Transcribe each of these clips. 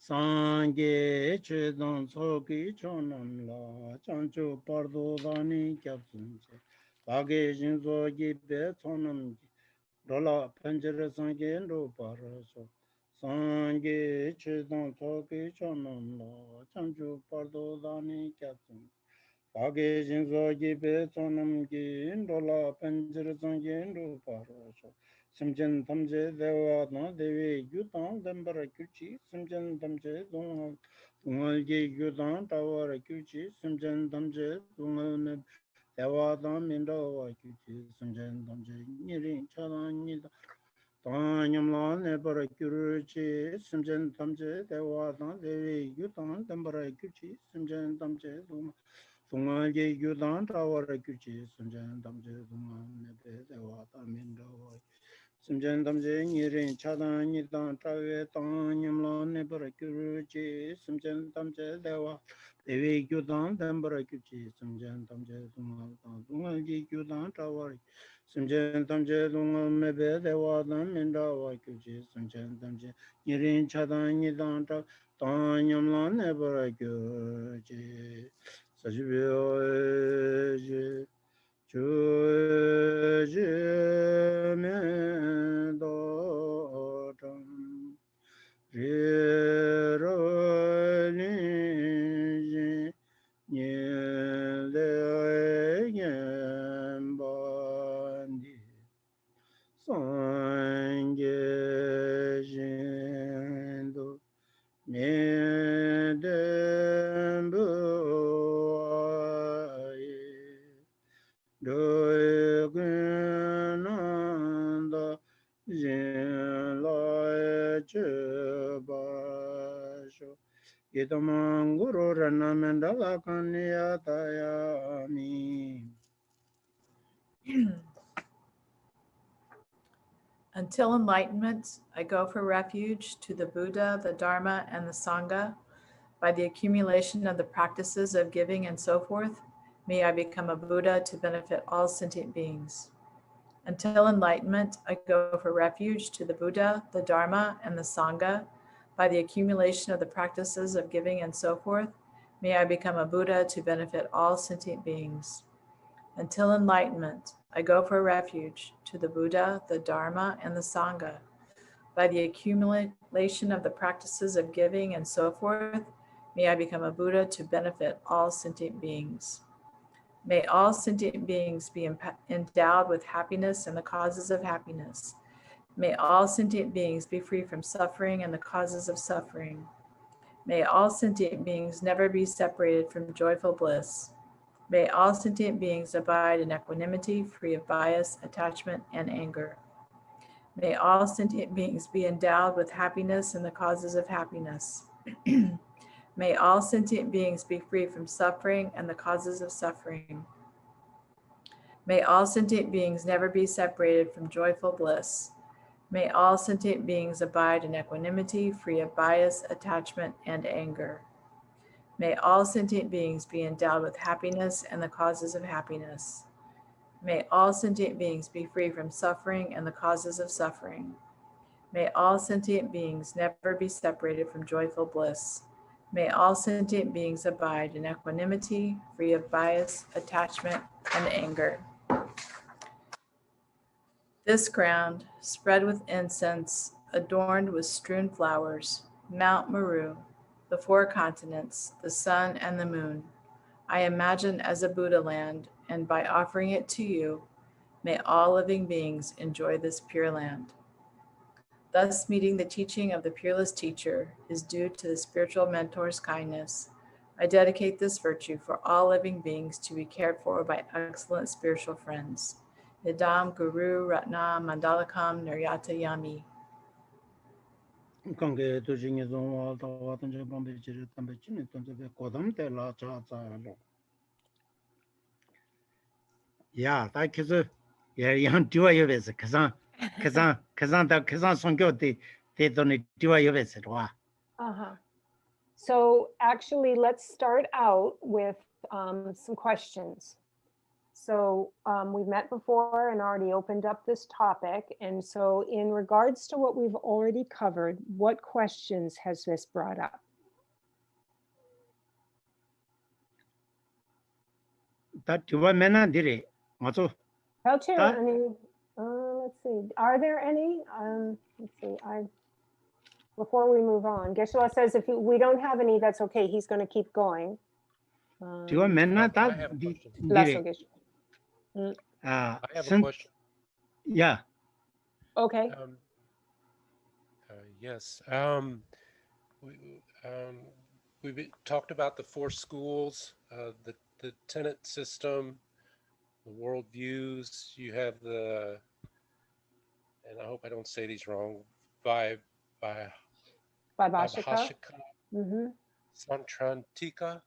Sangye Chedon Soki Chonam La Chancho Pardo Dani Kapsunche Page Jinzo Gibe Tonam Rola Panjara Sangye Ro Paraso Sangye Chedon Soki Chonam La Chancho Pardo Dani Kapsunche Page Jinzo Gibe Tonam Gi Rola Panjara Sangye Ro Paraso Simchen Tamje Deva no Devi Yutan Dembara Kuchi, Simchen Tamje Dungal Ye Yudan Tawara Kuchi, Simchen Tamje Dungal Deva Dan Mindawa Kuchi, Simchen Tamje Nirin Chadan Nida Tanyamla Nebara Kuruchi, Simchen Tamje Deva Dan Devi Yutan Dembara Kuchi, Simchen Tamje Dungal Ye Yudan Tawara Kuchi, Simchen Tamje Dungal Nebe Deva Dan Mindawa Simchen Tamje Nirin Chadan Nidan Trawe Tang Nyamla Nebara Kuruchi Simchen Tamje Dewa Devi Gyudan Dembara Kuchi Simchen Tamje Dungal Tang Dungal Ji Gyudan Trawari Simchen Tamje Dungal Mebe Dewa Dan Mindawa Kuchi Simchen Tamje Nirin Chadan Nidan Trawe Tang Nyamla Nebara Kuchi Sajibyo Chöje me do tam re ro ni ji nye le yen ban di san ge jin do me den bu Nanda Jin Lai Chubasho Itamanguru Ranamendala Kanyatayami. Until enlightenment, I go for refuge to the Buddha, the Dharma, and the Sangha. By the accumulation of the practices of giving and so forth, may I become a Buddha to benefit all sentient beings. Until enlightenment, I go for refuge to the Buddha, the Dharma, and the Sangha. By the accumulation of the practices of giving and so forth, may I become a Buddha to benefit all sentient beings. Until enlightenment, I go for refuge to the Buddha, the Dharma, and the Sangha. By the accumulation of the practices of giving and so forth, may I become a Buddha to benefit all sentient beings. May all sentient beings be endowed with happiness and the causes of happiness. May all sentient beings be free from suffering and the causes of suffering. May all sentient beings never be separated from joyful bliss. May all sentient beings abide in equanimity, free of bias, attachment, and anger. May all sentient beings be endowed with happiness and the causes of happiness. May all sentient beings be free from suffering and the causes of suffering. May all sentient beings never be separated from joyful bliss. May all sentient beings abide in equanimity, free of bias, attachment, and anger. May all sentient beings be endowed with happiness and the causes of happiness. May all sentient beings be free from suffering and the causes of suffering. May all sentient beings never be separated from joyful bliss. May all sentient beings abide in equanimity, free of bias, attachment, and anger. This ground, spread with incense, adorned with strewn flowers, Mount Meru, the 4 continents, the sun and the moon, I imagine as a Buddha land, and by offering it to you, may all living beings enjoy this pure land. Thus, meeting the teaching of the peerless teacher is due to the spiritual mentor's kindness. I dedicate this virtue for all living beings to be cared for by excellent spiritual friends. Idam Guru Ratna Mandalakam Niryata Yami. Kange to Jingi Zongwa, Tawatan Jabambi Tambachini, Tonze Kodam de la Chaza. Yeah, that is a young Dua Kazan Songyo, they don't do a visit. Uh-huh. So actually, let's start out with some questions. So we've met before and already opened up this topic. And so in regards to what we've already covered, what questions has this brought up? That mena dire. Also, Let's see. Huh? Are there any? Let's see. Before we move on, Geshe-la says if we don't have any, that's okay. He's going to keep going. mena I have a question. Lasso dire. Geshe. I have a question. Yeah. Okay. Yes. We've talked about the 4 schools, the tenet system, the world views. You have the, and I hope I don't say these wrong, Vaibhashika, Santrantika,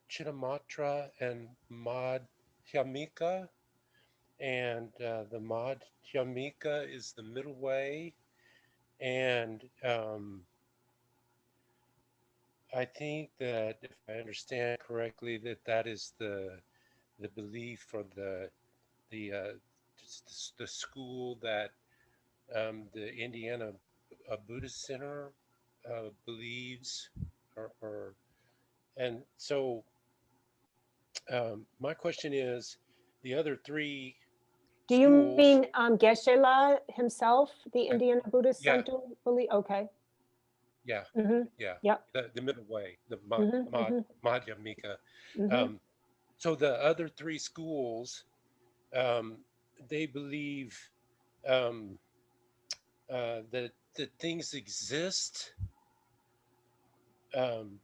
Chittamatra, and Madhyamika. And the Madhyamika is the middle way. And I think that if I understand correctly, that is the belief or the school that the Indiana Buddhist Center believes, and so my question is, the other 3 Do you mean Geshe-la himself, the Indiana Buddhist Yeah. Center believe? Okay. Yeah. Yeah. Yep. The middle way, the Madhyamika. So the other 3 schools, they believe that things exist, and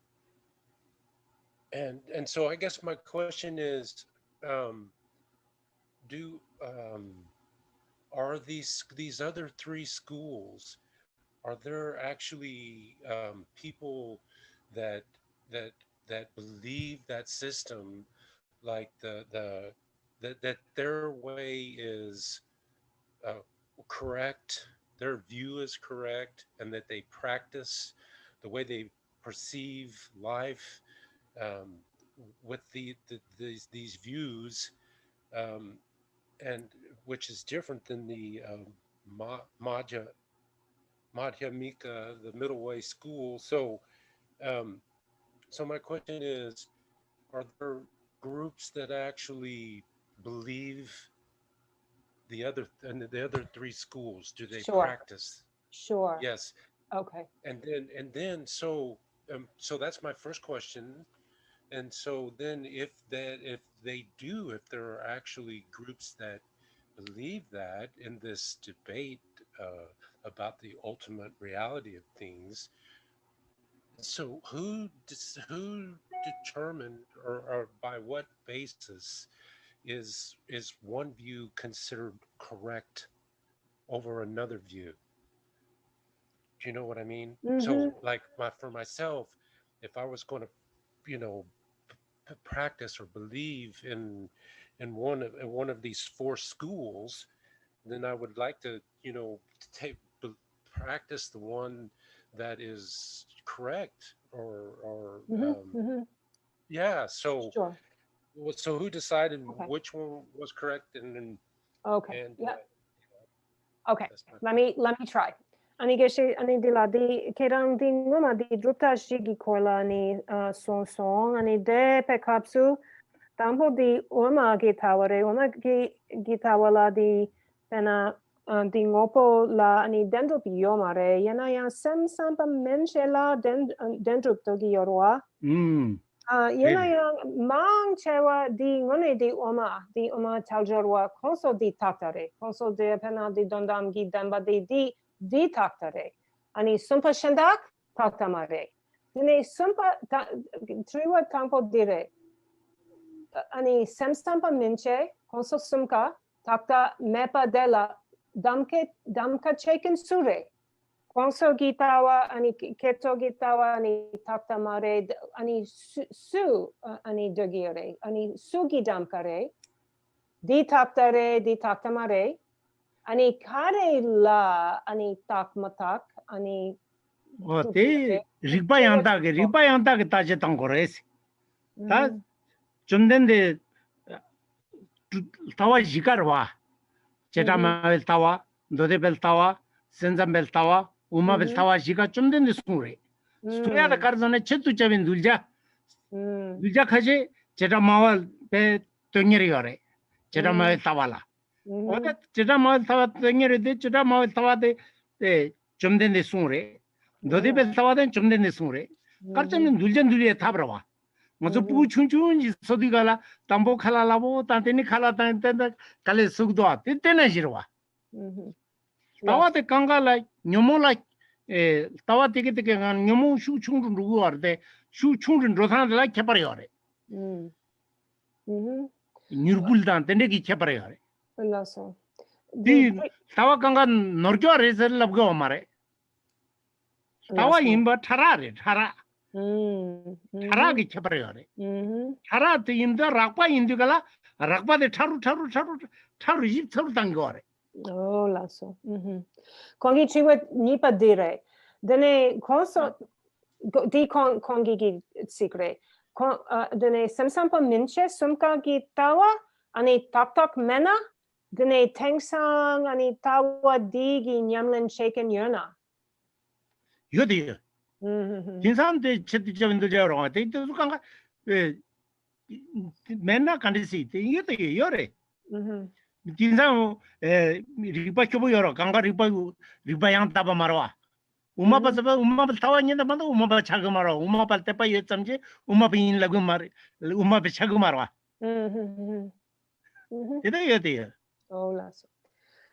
so I guess my question is, are these other 3 schools, are there actually people that believe that system, like that their way is correct, their view is correct, and that they practice the way they perceive life with these views, and which is different than the Madhyamika, the middle way school. So so my question is, are there groups that actually believe the other 3 schools? Do they practice? Sure. Yes. Okay. And then so that's my first question. And so then if there are actually groups that believe that in this debate about the ultimate reality of things, so who determined, or by what basis is one view considered correct over another view? Do you know what I mean? So like for myself, if I was going to, practice or believe in one of these 4 schools, then I would like to, practice the one that is correct, or yeah. So Sure. So who decided which one was correct, and okay. And, Yeah. Okay. that's my- Let me try. Ani geshe ani dila di kerang di ngoma di druta shigi kola ni song ani de pekapsu tampo di oma gitaware oma gitawala di pena di ngopo la ani dendrup yomare yana yang sem sampa menche la dendrup togi yorwa yana yang mang chewa di ngone di oma taljorwa koso di taktare koso de pena di dondam gi demba di taktare ani sumpa shendak taktamare dine sumpa triwa tampo dire ani sem sampa menche koso sumka takta mepa dela damka cheken sure Kwanso gitawa ani keto gitawa ani takta mare ani su ani dogire ani sugi damkare di takta mare ani kare la ani tak matak ani te rigba yanda ke taje tang kores ta chumden de tawa jikarwa chetamabel tawa dodebel tawa senzambel tawa umabel tawa jika chumden de sungre suya da karzone chetu chabin dulja kaje chetamawal be tongeri yore chetamabel tawala oda chetamawal tawa tongeri de chetamawal tawa de chumden de sungre dodebel tawa de chumden de sungre karchamin duljan dulye tabrawa 먼저 부충충이 소디가라 담보 칼라라보 단테니 칼라 단테 칼레 숙도아 때때나 지르와 타와데 강가라 녀모라 에 타와데게데게 간 녀모 슈충르 누구아데 슈충르 로산라 켜버려래 뉴르불단 텐데기 켜버려래 알았어 디 타와 강가 너르겨 레설랍고 마레 타와 임바 타라레 타라 타라기 쳐버려요. 타라 인도 락바 인도가라 락바데 타루 집 타루 당거래. Oh, lasso. Kongi chiwa nipa dire. Dene koso di kongi sikre. Dene samsampa minche sumka gi tawa ani tak mena. Dene tengsang ani tawa digi nyamlen shaken yona. 요디 진산데 채티점인들 저러 데이터 수강가 맨날 간디시 이게 요래 진산 리바 켜보 열어 강가 리바양 따바 말아 우마바 타와니나 만도 우마바 차고 말아 우마바 때빠 예점지 우마바 인라고 말 우마바 차고 말아 이래요. Oh, lasso.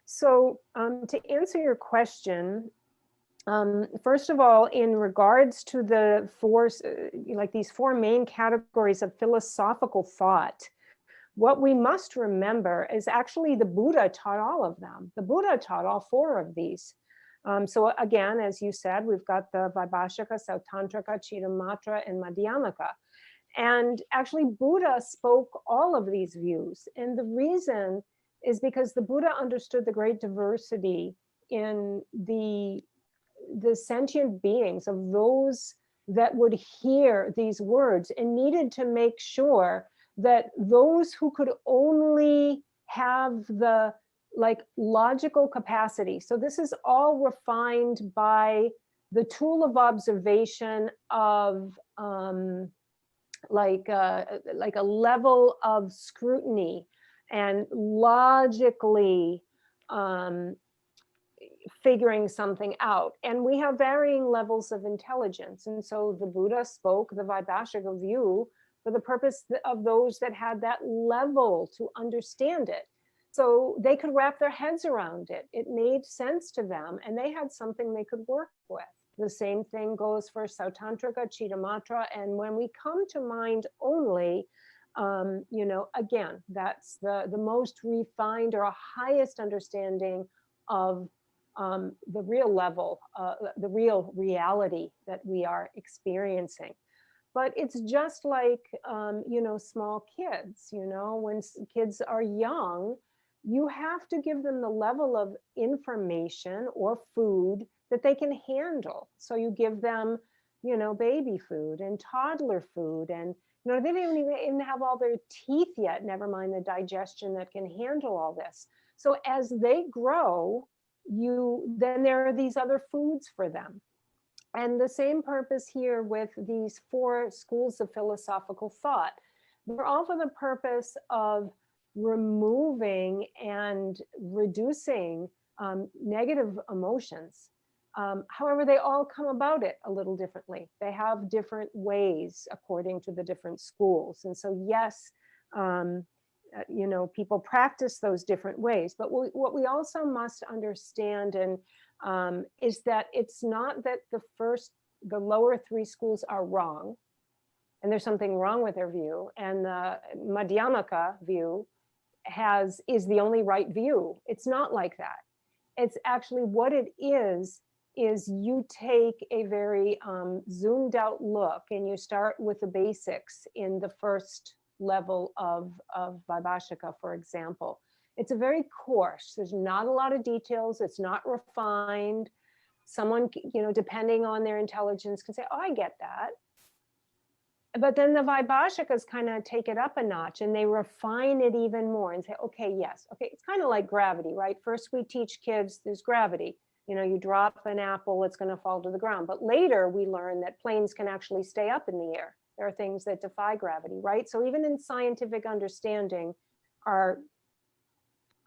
So, to answer your question, first of all, in regards to the these four main categories of philosophical thought, what we must remember is actually the Buddha taught all of them. The Buddha taught all four of these. So again, as you said, we've got the Vaibhashika, Sautantrika, Chittamatra, and Madhyamaka. And actually, Buddha spoke all of these views. And the reason is because the Buddha understood the great diversity in the sentient beings, of those that would hear these words, and needed to make sure that those who could only have the logical capacity. So this is all refined by the tool of observation of like a level of scrutiny and logically figuring something out. And we have varying levels of intelligence. And so the Buddha spoke the Vaibhashika view for the purpose of those that had that level to understand it. So they could wrap their heads around it. It made sense to them, and they had something they could work with. The same thing goes for Sautantrika, Chittamatra. And when we come to mind only, again, that's the most refined or highest understanding of the real level, the real reality that we are experiencing. But it's just like, small kids, when kids are young, you have to give them the level of information or food that they can handle. So you give them, baby food and toddler food, and they don't even have all their teeth yet, never mind the digestion that can handle all this. So as they grow, then there are these other foods for them. And the same purpose here with these four schools of philosophical thought. They're all for the purpose of removing and reducing negative emotions. However, they all come about it a little differently. They have different ways according to the different schools. And so, yes, people practice those different ways. But what we also must understand is that it's not that the lower three schools are wrong, and there's something wrong with their view, and the Madhyamaka view is the only right view. It's not like that. It's actually what it is you take a very zoomed out look, and you start with the basics in the first level of Vaibhashika, for example. It's a very coarse. There's not a lot of details. It's not refined. Someone, depending on their intelligence, can say, "Oh, I get that." But then the Vaibhashikas kind of take it up a notch and they refine it even more and say, okay, yes, okay, it's kind of like gravity, right? First we teach kids there's gravity. You know, you drop an apple, it's going to fall to the ground. But later we learn that planes can actually stay up in the air. There are things that defy gravity, right? So even in scientific understanding, our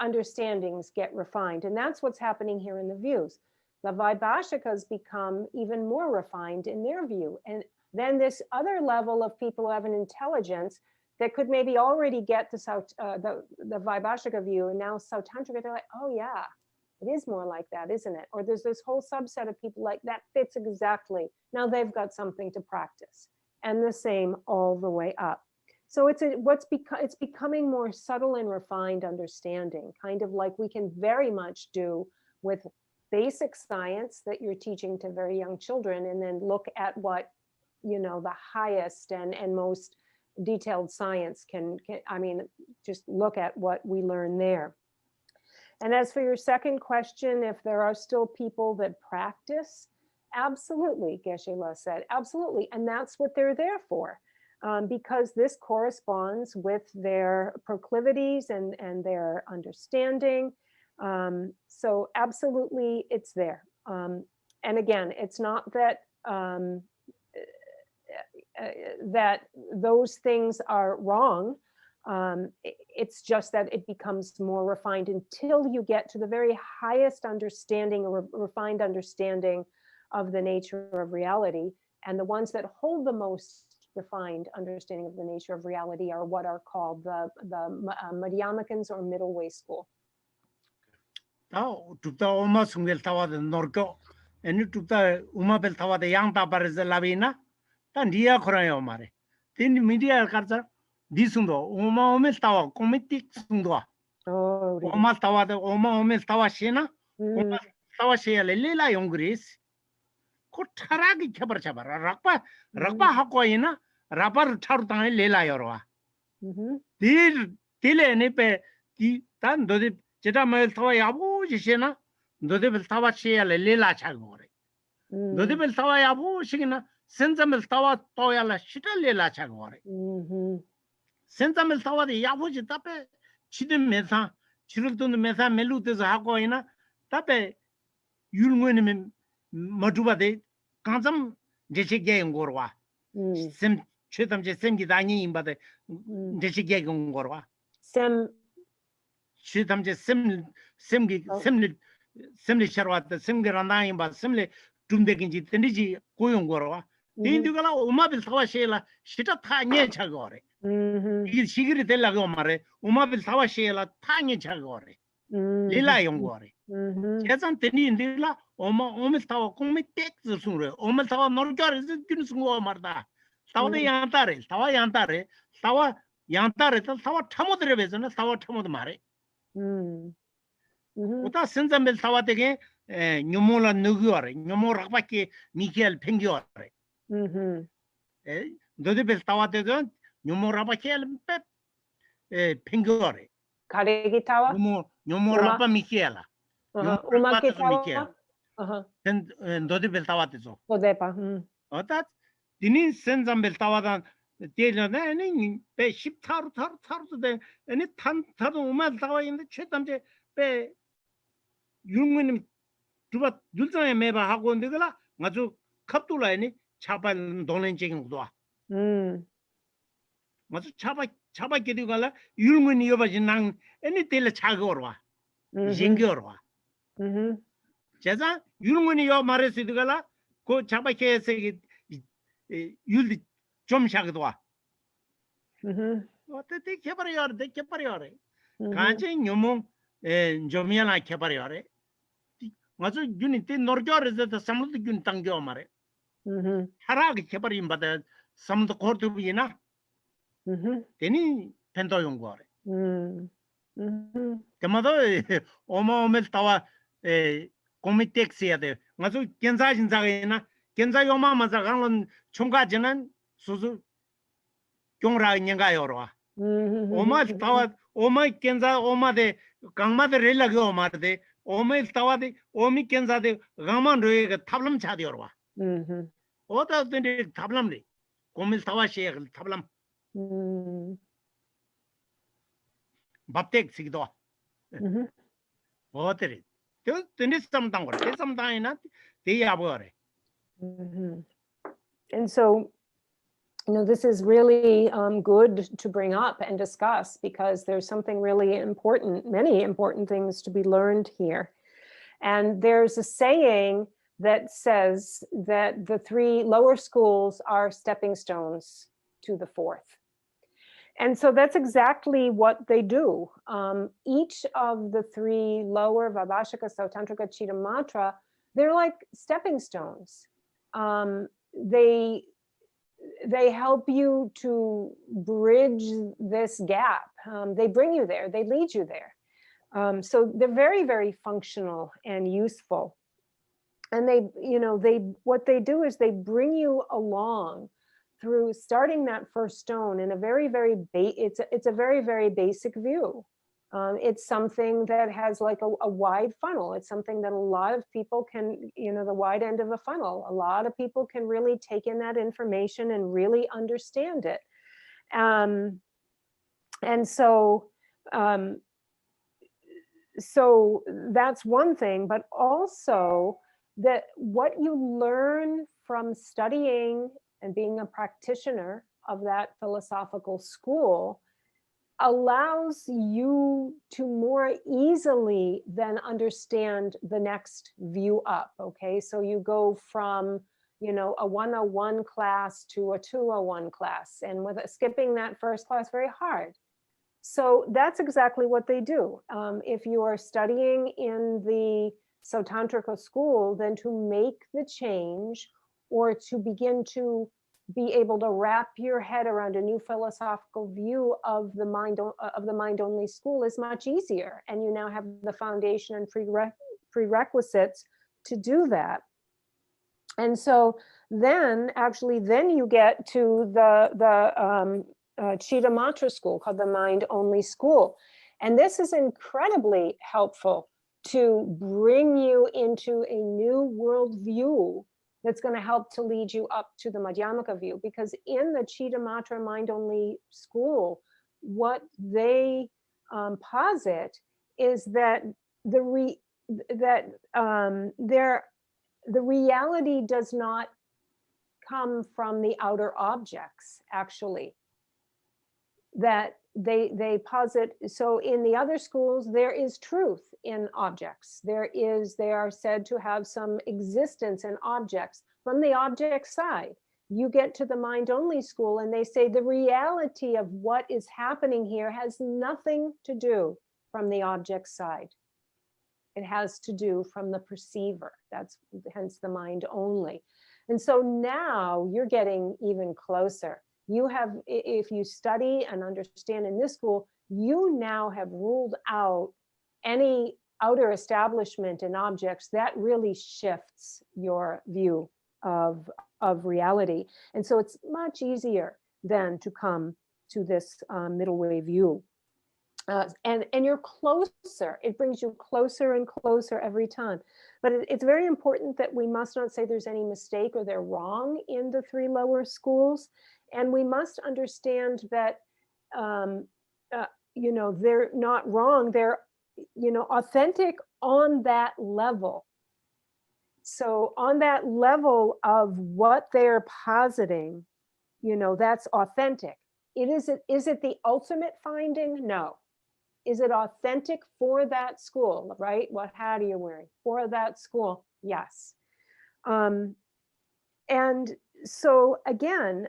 understandings get refined. And that's what's happening here in the views. The Vaibhashikas become even more refined in their view. And then this other level of people who have an intelligence that could maybe already get the Vaibhashika view, and now Sautantrika, they're like, oh yeah, it is more like that, isn't it? Or there's this whole subset of people like that fits exactly. Now they've got something to practice, and the same all the way up. So it's becoming more subtle and refined understanding, kind of like we can very much do with basic science that you're teaching to very young children, and then look at what, you know, the highest and most detailed science can, I mean, just look at what we learn there. And as for your second question, if there are still people that practice, absolutely, Geshe-la said, absolutely. And that's what they're there for, because this corresponds with their proclivities and their understanding. So absolutely, it's there. And again, it's not that that those things are wrong. It's just that it becomes more refined until you get to the very highest understanding or refined understanding of the nature of reality. And the ones that hold the most refined understanding of the nature of reality are what are called the Madhyamakans or middle way school. Tandia Korea Mare. Then media carta, Disundo, Oma Omestawa, Comitic Sundua. Oh, Oma Tawa, the Oma Omestawa Shena, Oma Tawa Shea Lila Yongris. Kotaragi Chabarchaba, Rakpa Hakoina, Rapar Tartan Lila Yorwa. Tile Nepe, Tan do the Jetamal Tawa Yabu, Shena, do the Tawa Shea Lila Chagore. Do the Tawa Yabu, Shina. Sensamel Tawa Toyala Shitalela Chagore. Sensamel Tawa the Yavuji Tape, Chidem Mesa, Chilutun Mesa, Melutas Hakoina, Tape, Yulwin Matuba de Kansam Jeshige Gorwa. Sem Chitam Jesemgi Dani, but the Jeshige Gorwa. Sem Chitam Jesem Semgi Semli Sharwat, the Semgaranayim, but Semli Tumdekinji, Teniji, Koyong Gorwa. Indugala Umabil Tawashela, Shita Tanya Chagore. Shigri Telagomare, Umabil Tawashela, Tanya Chagore. Lila Yongore. Chesan Teni Indila, Oma Omistawa Comitek the Sure, Omistawa Norgar is the Gunsua Marta. Tawa Yantare, Tawa Yantare, Tawa Yantare, Tawa Tamodreves and Tawa Tamodmare. Uta Sensamil Tawatege, Numula Nugure, Numoraki, Michael Pengiore. Dodi Tawa de Numorabakel Pep Pingore. Karigitawa? Numorapa Michela. Umakitawa? And Dodi Beltawatizo. Odepa. Or that Dinin sends on Beltawadan, the Taylor, they ship tar to the any Tadu Tawa in the Chetam, Pe Yungin to what Dulta Meba Hagon de Gala, Mazu Kaptula. Chapal don't ching doa. What's Chapa Kitugala? Yulmun Yovajinang, any tele Chagorwa, Jingorwa. Jaza, Yulmun Yo Marisidugala, go Chapa say Yul Chom Shagdwa. What they Capariore, they Capariore. Canching Yumum and Jomiana Capariore. What's a unity Norjor is that some of the Guntangomare. Harag Keparim, but some of the court to be enough. Any Pentoyong Gore. The mother Oma Meltawa Comitexia there. Mazu Kenzaj in Zagana, Kenzayoma Mazagan, Chunga Janan, Suzu Kyongra Yangayorwa. Oma Tawa, Oma Kenza, Oma de Gama de Relagoma de Oma Tawa de Omi Kenza de Gaman Tablam Chadiorwa. What does the problem? 고밀 사와시에 탑람 Mm. 밥택 시기도 Mhm. 어때리 저 드니스 담당 걸 대삼당이나 대야버래 Mhm. And so, this is really good to bring up and discuss, because there's something really important, many important things to be learned here. And there's a saying that says that the 3 lower schools are stepping stones to the 4th. And so that's exactly what they do. Each of the 3 lower, Vaibhashika, Sautantrika, Chittamatra, they're like stepping stones. They help you to bridge this gap. They bring you there, they lead you there. So they're very, very functional and useful. And what they do is they bring you along through starting that first stone in a very, very it's a very, very basic view. It's something that has like a wide funnel. It's something that a lot of people can, the wide end of a funnel. A lot of people can really take in that information and really understand it. And so that's one thing, but also that what you learn from studying and being a practitioner of that philosophical school allows you to more easily then understand the next view up. Okay, so you go from a 101 class to a 201 class, and with skipping that first class very hard. So that's exactly what they do. If you are studying in the Sautantrika school, then to make the change or to begin to be able to wrap your head around a new philosophical view of the mind-only school is much easier. And you now have the foundation and prerequisites to do that. And so then you get to the Chittamatra school, called the mind-only school. And this is incredibly helpful to bring you into a new worldview that's going to help to lead you up to the Madhyamaka view. Because in the Chittamatra mind-only school, what they posit is that the reality does not come from the outer objects, actually. That they posit, so in the other schools, there is truth in objects. They are said to have some existence in objects. From the object side, you get to the mind-only school and they say the reality of what is happening here has nothing to do from the object side. It has to do from the perceiver. That's hence the mind only. And so now you're getting even closer. You have, if you study and understand in this school, you now have ruled out any outer establishment in objects. That really shifts your view of reality. And so it's much easier then to come to this middle way view. And you're closer. It brings you closer and closer every time. But it's very important that we must not say there's any mistake or they're wrong in the 3 lower schools. And we must understand that, they're not wrong. They're, authentic on that level. So on that level of what they're positing, that's authentic. Is it the ultimate finding? No. Is it authentic for that school, right? What hat are you wearing? For that school? Yes. And so again,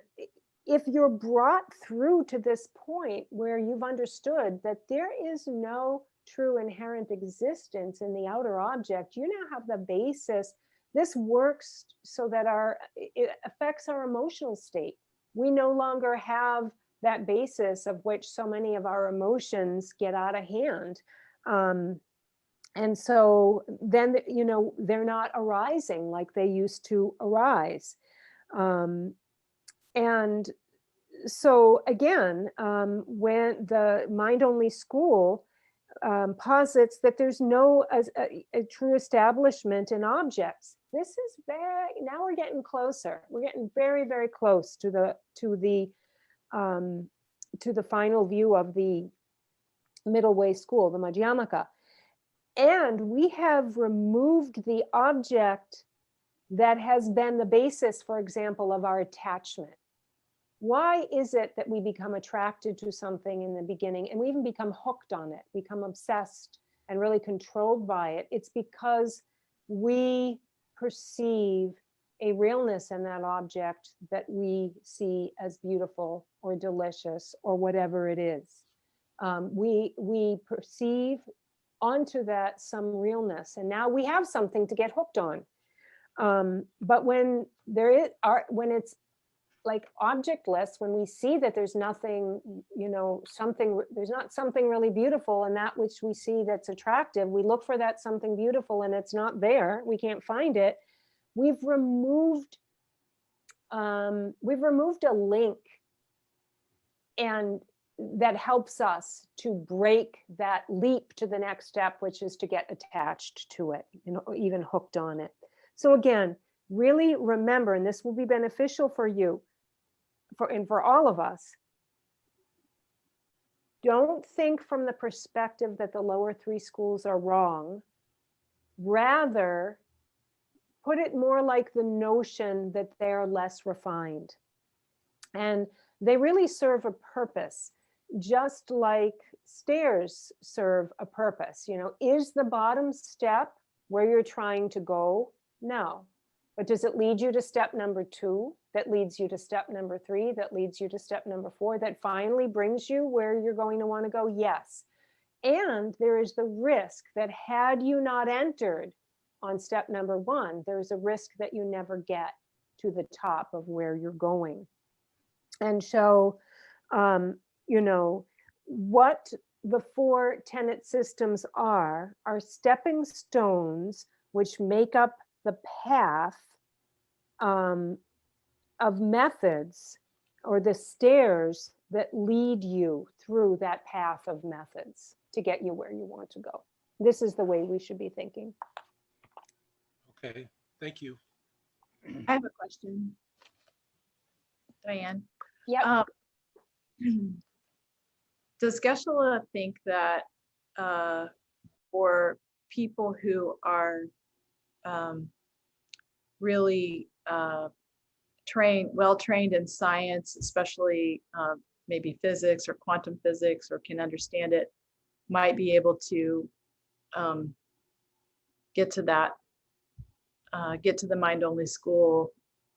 if you're brought through to this point where you've understood that there is no true inherent existence in the outer object, you now have the basis. This works so that it affects our emotional state. We no longer have that basis of which so many of our emotions get out of hand. And so then, they're not arising like they used to arise. And so again, when the mind-only school posits that there's no a true establishment in objects, This is now we're getting closer. We're getting very, very close to the final view of the middle way school, the Madhyamaka. And we have removed the object that has been the basis, for example, of our attachment. Why is it that we become attracted to something in the beginning and we even become hooked on it, become obsessed and really controlled by it? It's because we perceive a realness in that object that we see as beautiful or delicious or whatever it is. We perceive onto that some realness, and now we have something to get hooked on. But when when it's like objectless, when we see that there's nothing, there's not something really beautiful in that which we see that's attractive, we look for that something beautiful and it's not there, we can't find it. We've removed a link, and that helps us to break that leap to the next step, which is to get attached to it, even hooked on it. So again, really remember, and this will be beneficial for you, for all of us, don't think from the perspective that the lower three schools are wrong. Rather, put it more like the notion that they're less refined. And they really serve a purpose, just like stairs serve a purpose. Is the bottom step where you're trying to go? No. But does it lead you to step number 2? That leads you to step number 3? That leads you to step number 4? That finally brings you where you're going to want to go? Yes. And there is the risk that had you not entered on step number 1, there's a risk that you never get to the top of where you're going. And so, what the 4 tenet systems are stepping stones which make up the path of methods, or the stairs that lead you through that path of methods to get you where you want to go. This is the way we should be thinking. Okay, thank you. I have a question, Diane. Yeah. Does Geshe-la think that for people who are really well-trained in science, especially maybe physics or quantum physics, or can understand it, might be able to get to the mind-only school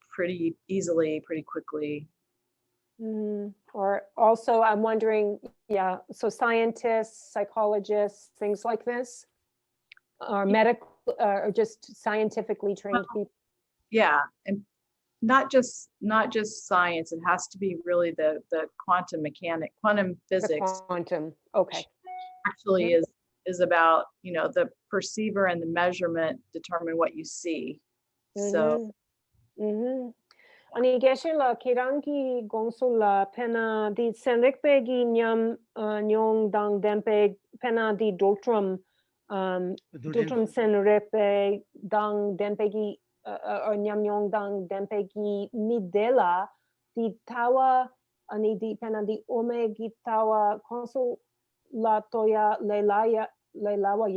pretty easily, pretty quickly? Or also, I'm wondering, so scientists, psychologists, things like this, or medical, or just scientifically trained people. Yeah, and not just science. It has to be really the quantum physics. Quantum, okay. Actually is about, the perceiver and the measurement determine what you see. So. Ani Geshe-la kirangi gongsola pena di senrikpegi nyam nyong dang dempe pena di dultrum senrikpe dang dempegi or nyam nyong dang dempegi midela di tawa ani di pena di omegi tawa konsola toya lelawa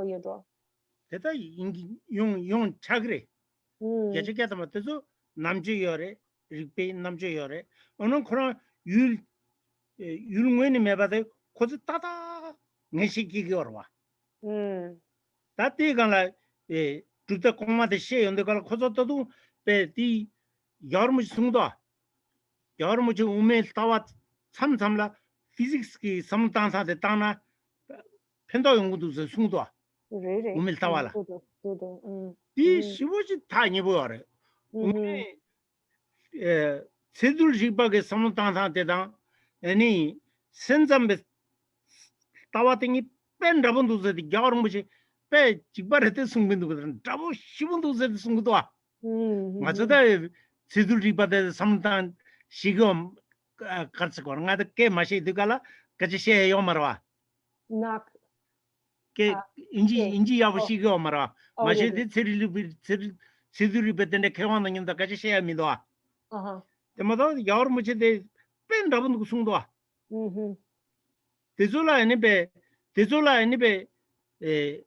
yodro. Teta yung chagre. Geshe kya tama teso namche yore, rikpe namche yore. Onun kora yul ngweni mebade kozi tata ngeshi kiki orwa. Tati gana dukta kongma de she yonde kala kozo tadu pe di yarmuchi sungdo. Yarmuchi ume tawa samla physics ki samtansa de tana pendo yongudu se sungdo. Ume tawala. Di shivoji ta nibo yore. 우리 세들 집밖에 삼탄한 때다 아니 sensambe tawatingi pen rabundu zedi gyarmuji pe jibarete sungbendu gudran tabu shibundu zedi sungudwa 맞아다 세들 집밖에 삼탄 시금 같이 거는 게 맛이 들어가라 같이 해요 말아 nak 게 인지 예. 인지 야부시고 말아. 예. 마셰데 시두리 베데네 개완는 인다 같이 셔야미도. 아하. 때마다 여러 무체데 뺀 잡은 거 숨도. 음흠. 대졸라 아니베 에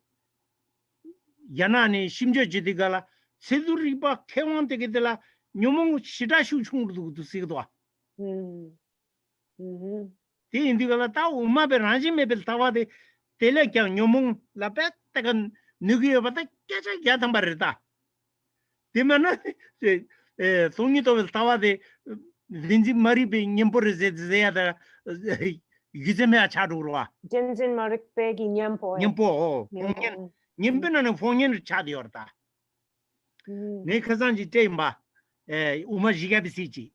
야나니 심지어 지디가라 세두리바 개완되게들라 뇨몽 시다슈 충도도 쓰기도. 음흠. 티 인디가라 타 우마베 라지메벨 타와데 텔레캬 뇨몽 라베타간 느기여바다 깨자 야당바르다. 되면은 에 송이도 타와데 린지 마리베 냠포르제 제야다 기제메 차루로와 젠진 마릭베기 냠포에. 냠포 냠포. 냠베나는 봉연을 차디어다. 네 카산지 때마 에 우마 지가비시지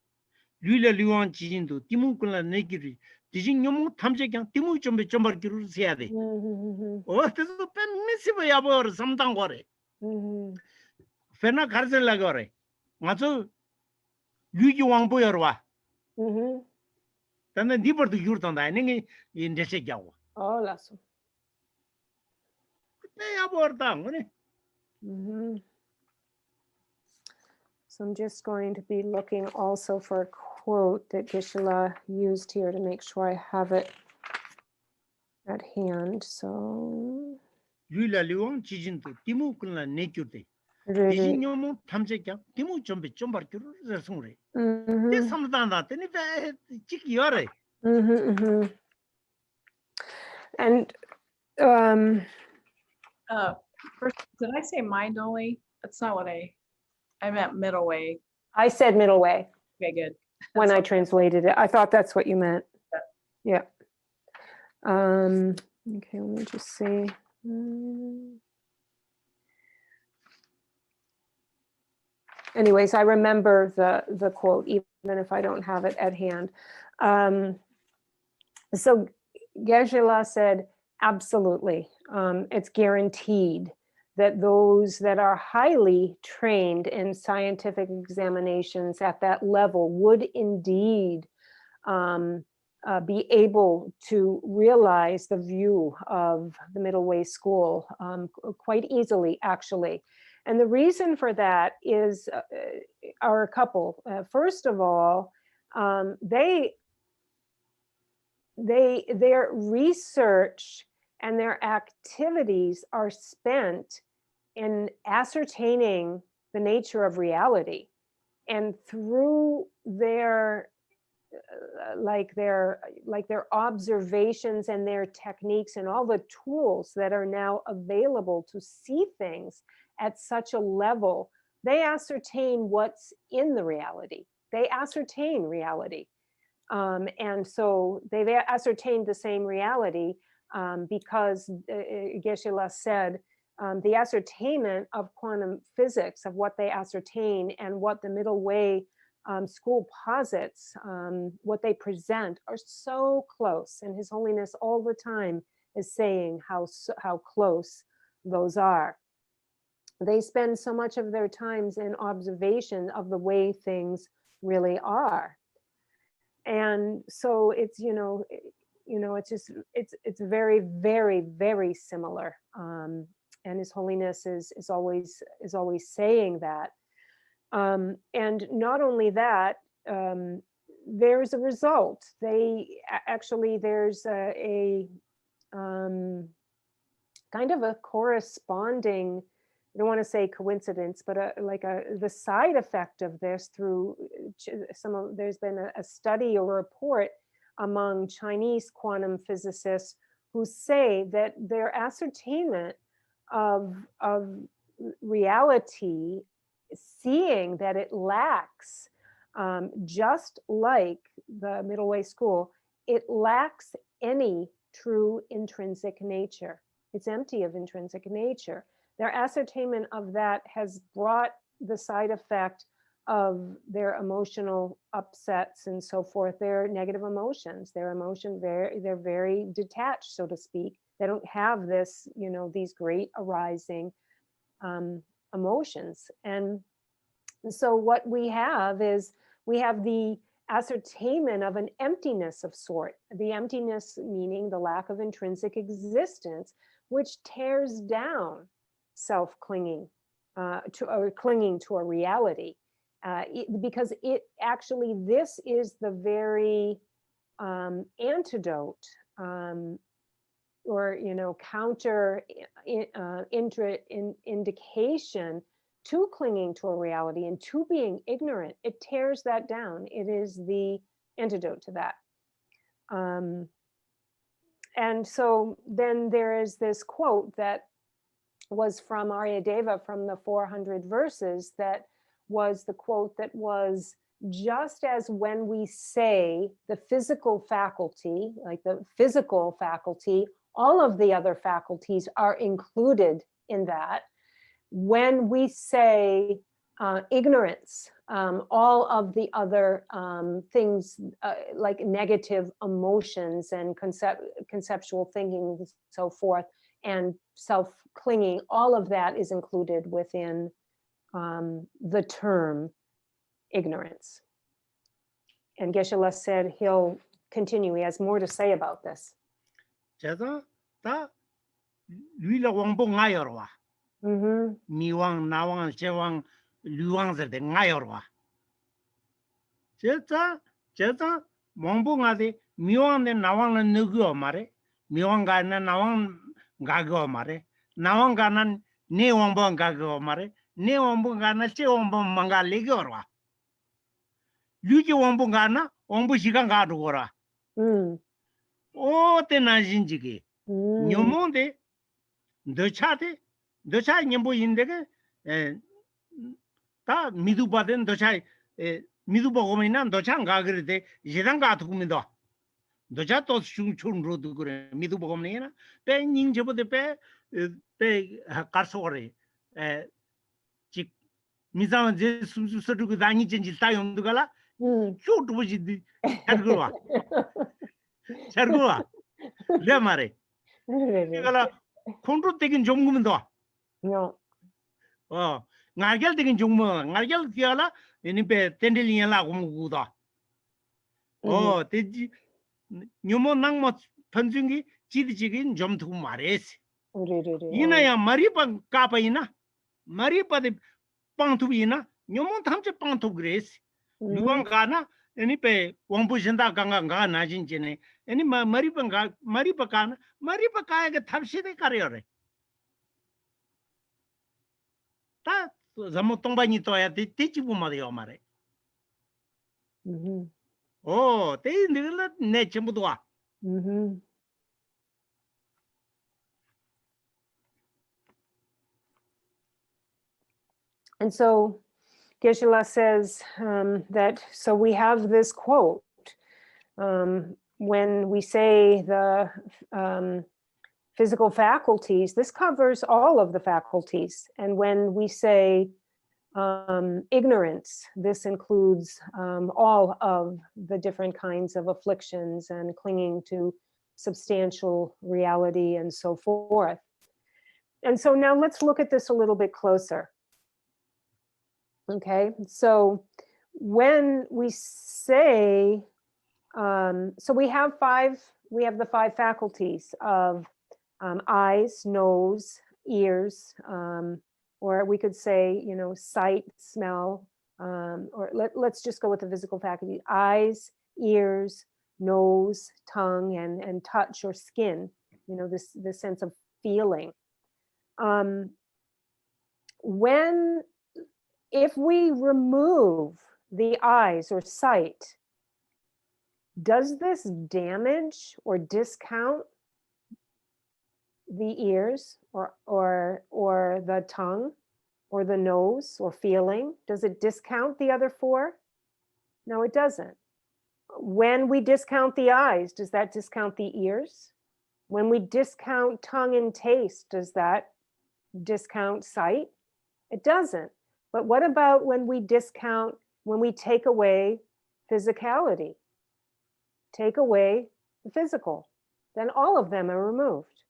류레 류원 지진도 티문클라 네기리 지진 뇽 탐제경 티무 좀 버기로 해야 돼. 어때서 뺀 미시버 야버 삼당 거래. 페나 가르셀라 거래. 맞아 류기 왕보여로 와. 근데 니버도 유르던다. 아니 인데세 겨워. 라소. 때 야버다. 뭐네. So I'm just going to be looking also for a quote that Geshe-la used here to make sure I have it at hand. So 류라 류원 지진도 티무클라 네규데. 지진 뇽 탐제경 티무 좀 버기로 해서래. 이 삼단다. 때니 배 지기여래. And First, did I say mind only? That's not what I meant middle way. I said middle way Okay, good. when I translated it. I thought that's what you meant. Yeah. Okay, let me just see. Anyways, I remember the quote, even if I don't have it at hand. So Geshe-la said, absolutely, it's guaranteed that those that are highly trained in scientific examinations at that level would indeed be able to realize the view of the Middle Way School quite easily, actually. And the reason for that are a couple. First of all, their research and their activities are spent in ascertaining the nature of reality, and through their observations and their techniques and all the tools that are now available to see things at such a level, they ascertain what's in the reality. They ascertain reality. And so they've ascertained the same reality because Geshe-la said the ascertainment of quantum physics, of what they ascertain and what the Middle Way School posits, what they present, are so close. And His Holiness all the time is saying how close those are. They spend so much of their times in observation of the way things really are. And so it's, it's just, it's very, very, very similar. And His Holiness is always saying that. And not only that, there's a result. There's a kind of a corresponding, I don't want to say coincidence, but the side effect of this through there's been a study or report among Chinese quantum physicists who say that their ascertainment of reality, seeing that it lacks, just like the Middle Way School, it lacks any true intrinsic nature. It's empty of intrinsic nature. Their ascertainment of that has brought the side effect of their emotional upsets and so forth, their negative emotions, they're very detached, so to speak. They don't have this, these great arising emotions. And so what we have is, we have the ascertainment of an emptiness of sort, the emptiness meaning the lack of intrinsic existence, which tears down self-clinging or clinging to a reality. Because it actually, this is the very antidote or, counter indication to clinging to a reality and to being ignorant. It tears that down. It is the antidote to that. And so then there is this quote that was from Aryadeva from the 400 verses, that was the quote that was, just as when we say the physical faculty, like the physical faculty, all of the other faculties are included in that. When we say ignorance, all of the other things like negative emotions and conceptual thinking and so forth, and self-clinging, all of that is included within the term ignorance. And Geshe-la said he'll continue. He has more to say about this. 미왕 나왕 제왕 류왕들데 ngayorwa 제자 몽봉아데 미왕네 나왕은 누구어 말해 미왕가나 나왕 가거 말해 나왕가는 네왕봉 가거 말해 네왕봉가나 제왕봉 망갈리거와 류지 왕봉가나 왕부 시간 가도거라 오테나진지기 녀몬데 너차데 도차 님보 인데게 다 미두바된 도차 미두보고면은 도차 가그르데 이랑 가두고면도 도차 또 슝충로도 그래 미두보고면이나 배 닌저보데 배 가서래 직 미자만 제 숨숨서르고 다니진지 따용도가라 쇼도지 잘거와 내 말에 이거라 콘트롤 되긴 좀 구면도 ngargel digin jungmo ngargel kiala ini pe tendelinya la gumuguda te nyomo nangmo panjungi jidjigin 좀 두고 말했어 이나야 마리바 까바이나 마리바 de 빵투비나 nyomo 탐제 빵투 그랬어 누가 가나 ini pe 왕부신다 강가 나진지네 ini 마리바 가나 마리바 가야게 탑시대 가려래 다 자모 동반이 또야 대치부 말이야 말해. 대인들 내 전부도 와. And so Geshe-la says that, so we have this quote, when we say the physical faculties, this covers all of the faculties. And when we say ignorance, this includes all of the different kinds of afflictions and clinging to substantial reality and so forth. And so now let's look at this a little bit closer. Okay, so when we say, so we have the five faculties of eyes, nose, ears, or we could say, sight, smell, or let's just go with the physical faculty: eyes, ears, nose, tongue, and touch or skin. This sense of feeling. If we remove the eyes or sight, does this damage or discount the ears or the tongue or the nose or feeling? Does it discount the other four? No, it doesn't. When we discount the eyes, does that discount the ears? When we discount tongue and taste, does that discount sight? It doesn't. But what about when we take away physicality, take away the physical? Then all of them are removed.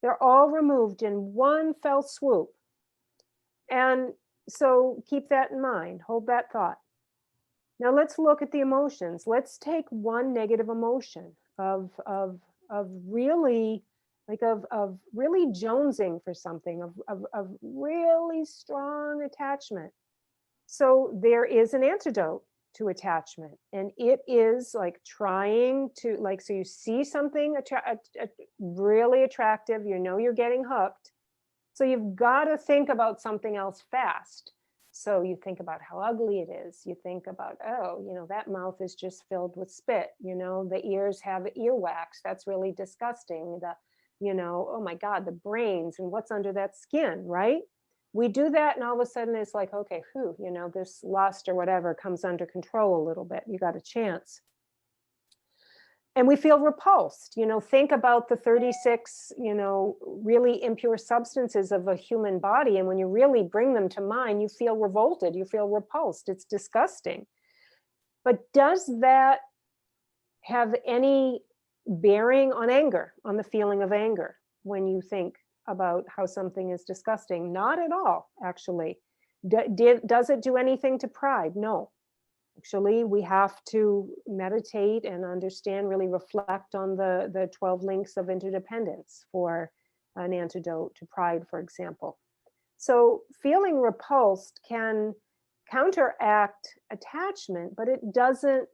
They're all removed in one fell swoop. And so keep that in mind, hold that thought. Now let's look at the emotions. Let's take one negative emotion of really like of really jonesing for something, of really strong attachment. So there is an antidote to attachment, and it is like trying to, like, so you see something really attractive, you know you're getting hooked, so you've got to think about something else fast. So you think about how ugly it is, you think about, oh, you know, that mouth is just filled with spit, you know, the ears have earwax, that's really disgusting, the, you know, oh my God, the brains and what's under that skin, right? We do that, and all of a sudden it's like, okay, whew, you know, this lust or whatever comes under control a little bit. You got a chance. And we feel repulsed. You know, think about the 36, you know, really impure substances of a human body. And when you really bring them to mind, you feel revolted, you feel repulsed. It's disgusting. But does that have any bearing on anger, on the feeling of anger, when you think about how something is disgusting? Not at all, actually. Does it do anything to pride? No. Actually, we have to meditate and understand, really reflect on the 12 links of interdependence for an antidote to pride, for example. So feeling repulsed can counteract attachment, but it doesn't,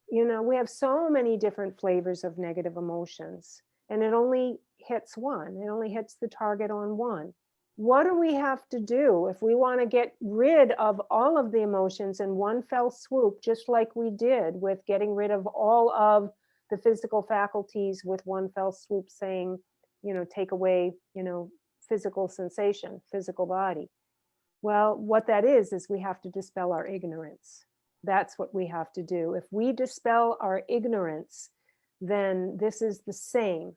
you know, we have so many different flavors of negative emotions, and it only hits one. It only hits the target on one. What do we have to do if we want to get rid of all of the emotions in one fell swoop, just like we did with getting rid of all of the physical faculties with one fell swoop, saying, you know, take away, you know, physical sensation, physical body? Well, what that is we have to dispel our ignorance. That's what we have to do. If we dispel our ignorance, then this is the same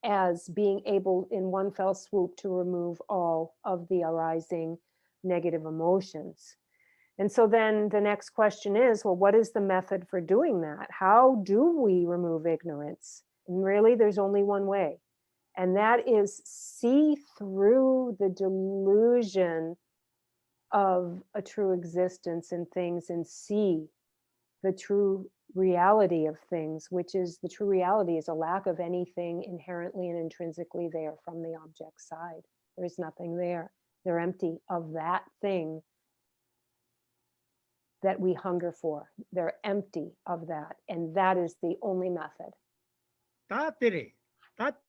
as being able in one fell swoop to remove all of the arising negative emotions. And so then the next question is, well, what is the method for doing that? How do we remove ignorance? And really, there's only one way, and that is see through the delusion of a true existence in things and see the true reality of things, which is the true reality is a lack of anything inherently and intrinsically there from the object side. There's nothing there. They're empty of that thing that we hunger for. They're empty of that, and that is the only method.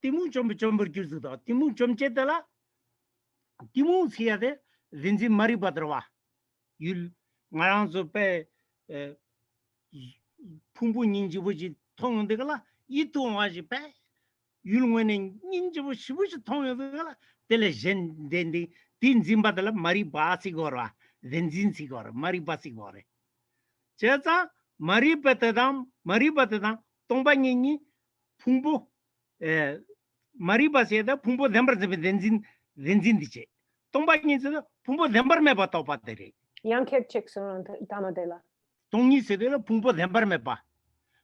timu chombo kirsuda timu chomchetala timu siade rinji mari badrawa yul ngaranzo pe 풍부 ninjibuji 통은데가라 이동하지 배 율원은 ninji부 시부지 통은데가라 텔레젠덴디 딘짐바달라 마리 바시고라 렌진시고라 마리 바시고레 제자 마리 바타담 동방이니 풍부 마리 바시에다 풍부 덴버즈베 렌진디체 동방이서 풍부 덴버메 바타 바데리 양케 첵스는 다마델라 동이 세대로 풍부 덴버메 바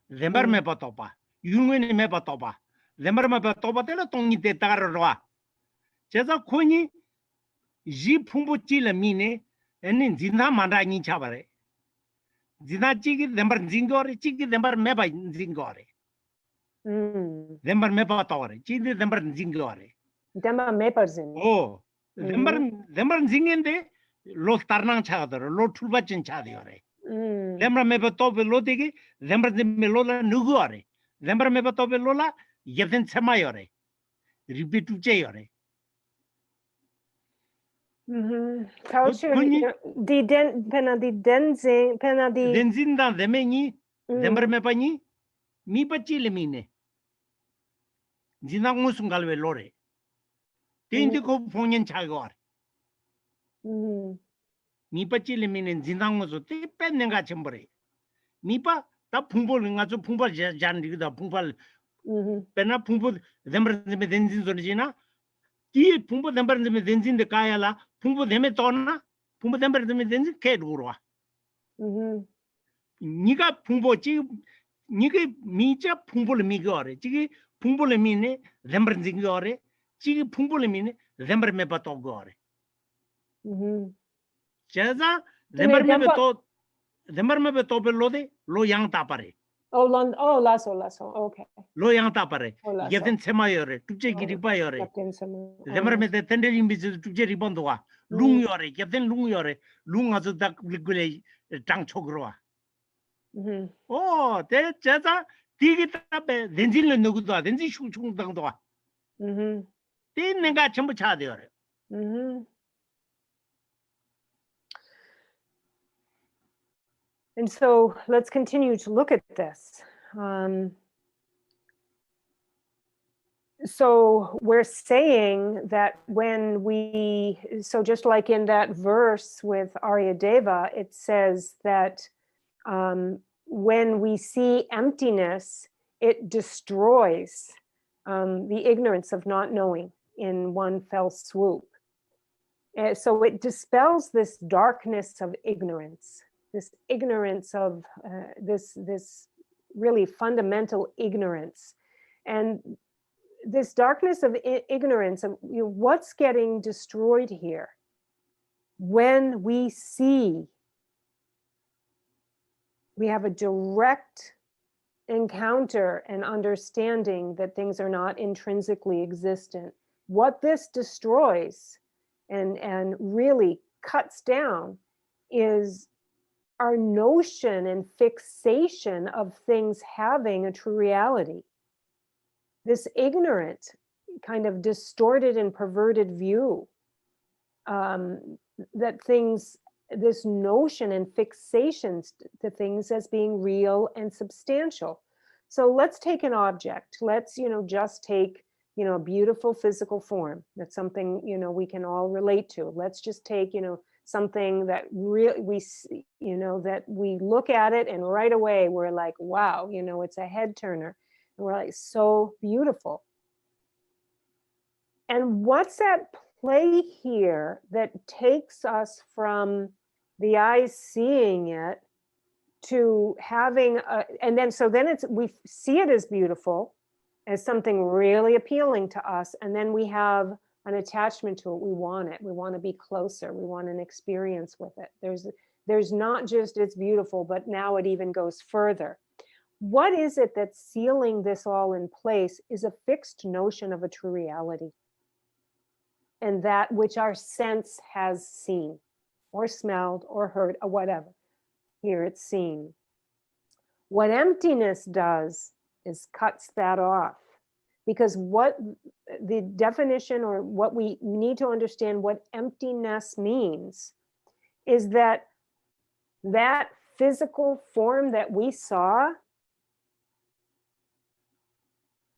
덴버메 바타 바 율원이 메 바타 바 덴버메 바타 바텔라 동이 데타가로와 제자 코니 지 풍부 찔미네 에닌 진나 만다니 차바레 진나 찌기 덴버 징거레 찌기 덴버 메바 징거레 덴버 메바 타와레 찌기 덴버 징거레 덴버 메버진 오 덴버 징인데 로 타르낭 차더로 로 출바진 차디요레 덴버 메바 토베 로데기 덴버 메로라 누구아레 덴버 메바 토베 로라 예든 세마요레 리피트 제요레 Denzin demeni dembermepani mi pachilemine Zinangusungalve lore Tindico Ponyan Chagor mi pachilemine Zinanguso te penanga chambere Mipa ta pumbolingazo pumba jandi da pumpal pena pumbo denzin zorgina Ki pumbo denzin de kayala Pumbo deme tona, pumbo dember deme denzi kedurwa. Niga pumbo chi, niga micha pumbo le migore, chigi pumbo le mine, dember zingore, chigi pumbo le mine, dember me batogore. Chaza, dember me beto belode, lo yang tapare. Oh, lasso. Okay. Loyang tapare. Oh, lasso. Yaden semayore, tuje giripayore. Captain Samuel. Lemarmete tendering business tuje ribondoa. Lung yore, yaden lung yore, lung azu dak gule tang chogroa. Oh, te jaza tigi tape denzil nugudoa, denzi shung dangdoa. Te nenga chambu chadeyore. And so let's continue to look at this. So we're saying that so just like in that verse with Aryadeva, it says that when we see emptiness, it destroys the ignorance of not knowing in one fell swoop. So it dispels this darkness of ignorance, this ignorance of this really fundamental ignorance. And this darkness of ignorance of what's getting destroyed here when we see, we have a direct encounter and understanding that things are not intrinsically existent. What this destroys and really cuts down is our notion and fixation of things having a true reality. This ignorant, kind of distorted and perverted view that things, this notion and fixations to things as being real and substantial. So let's take an object. Let's, just take, a beautiful physical form. That's something, we can all relate to. Let's just take, something that really we see, that we look at it and right away we're like, wow, it's a head turner. And we're like, so beautiful. And what's at play here that takes us from the eyes seeing it to having we see it as beautiful, as something really appealing to us, and then we have an attachment to it. We want it. We want to be closer. We want an experience with it. There's not just it's beautiful, but now it even goes further. What is it that's sealing this all in place is a fixed notion of a true reality, and that which our sense has seen or smelled or heard or whatever. Here it's seen. What emptiness does is cuts that off, because what the definition, or what we need to understand what emptiness means, is that physical form that we saw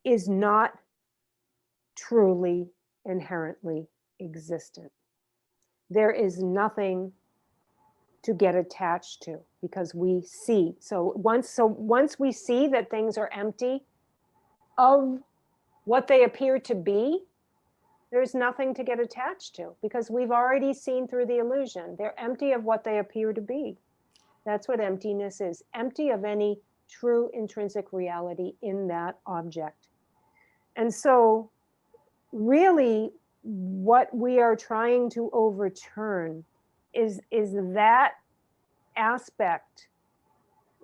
is not truly inherently existent. There is nothing to get attached to, because we see. So once we see that things are empty of what they appear to be, there's nothing to get attached to, because we've already seen through the illusion. They're empty of what they appear to be. That's what emptiness is, empty of any true intrinsic reality in that object. And so really what we are trying to overturn is that aspect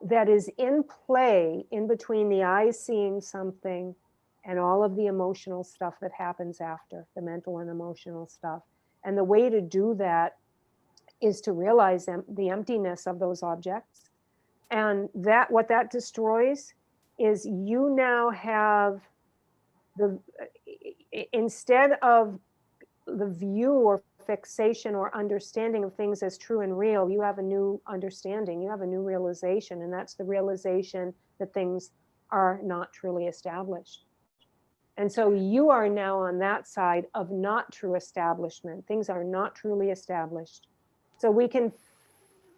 that is in play in between the eyes seeing something and all of the emotional stuff that happens after, the mental and emotional stuff. And the way to do that is to realize the emptiness of those objects. And that what that destroys is you now have instead of the view or fixation or understanding of things as true and real, you have a new understanding, you have a new realization, and that's the realization that things are not truly established. And so you are now on that side of not true establishment. Things are not truly established. So we can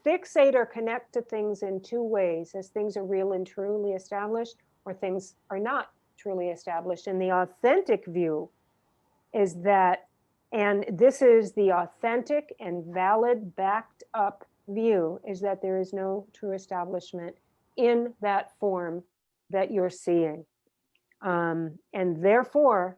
fixate or connect to things in two ways, as things are real and truly established, or things are not truly established. And the authentic view is that, and this is the authentic and valid backed up view, is that there is no true establishment in that form that you're seeing. And therefore,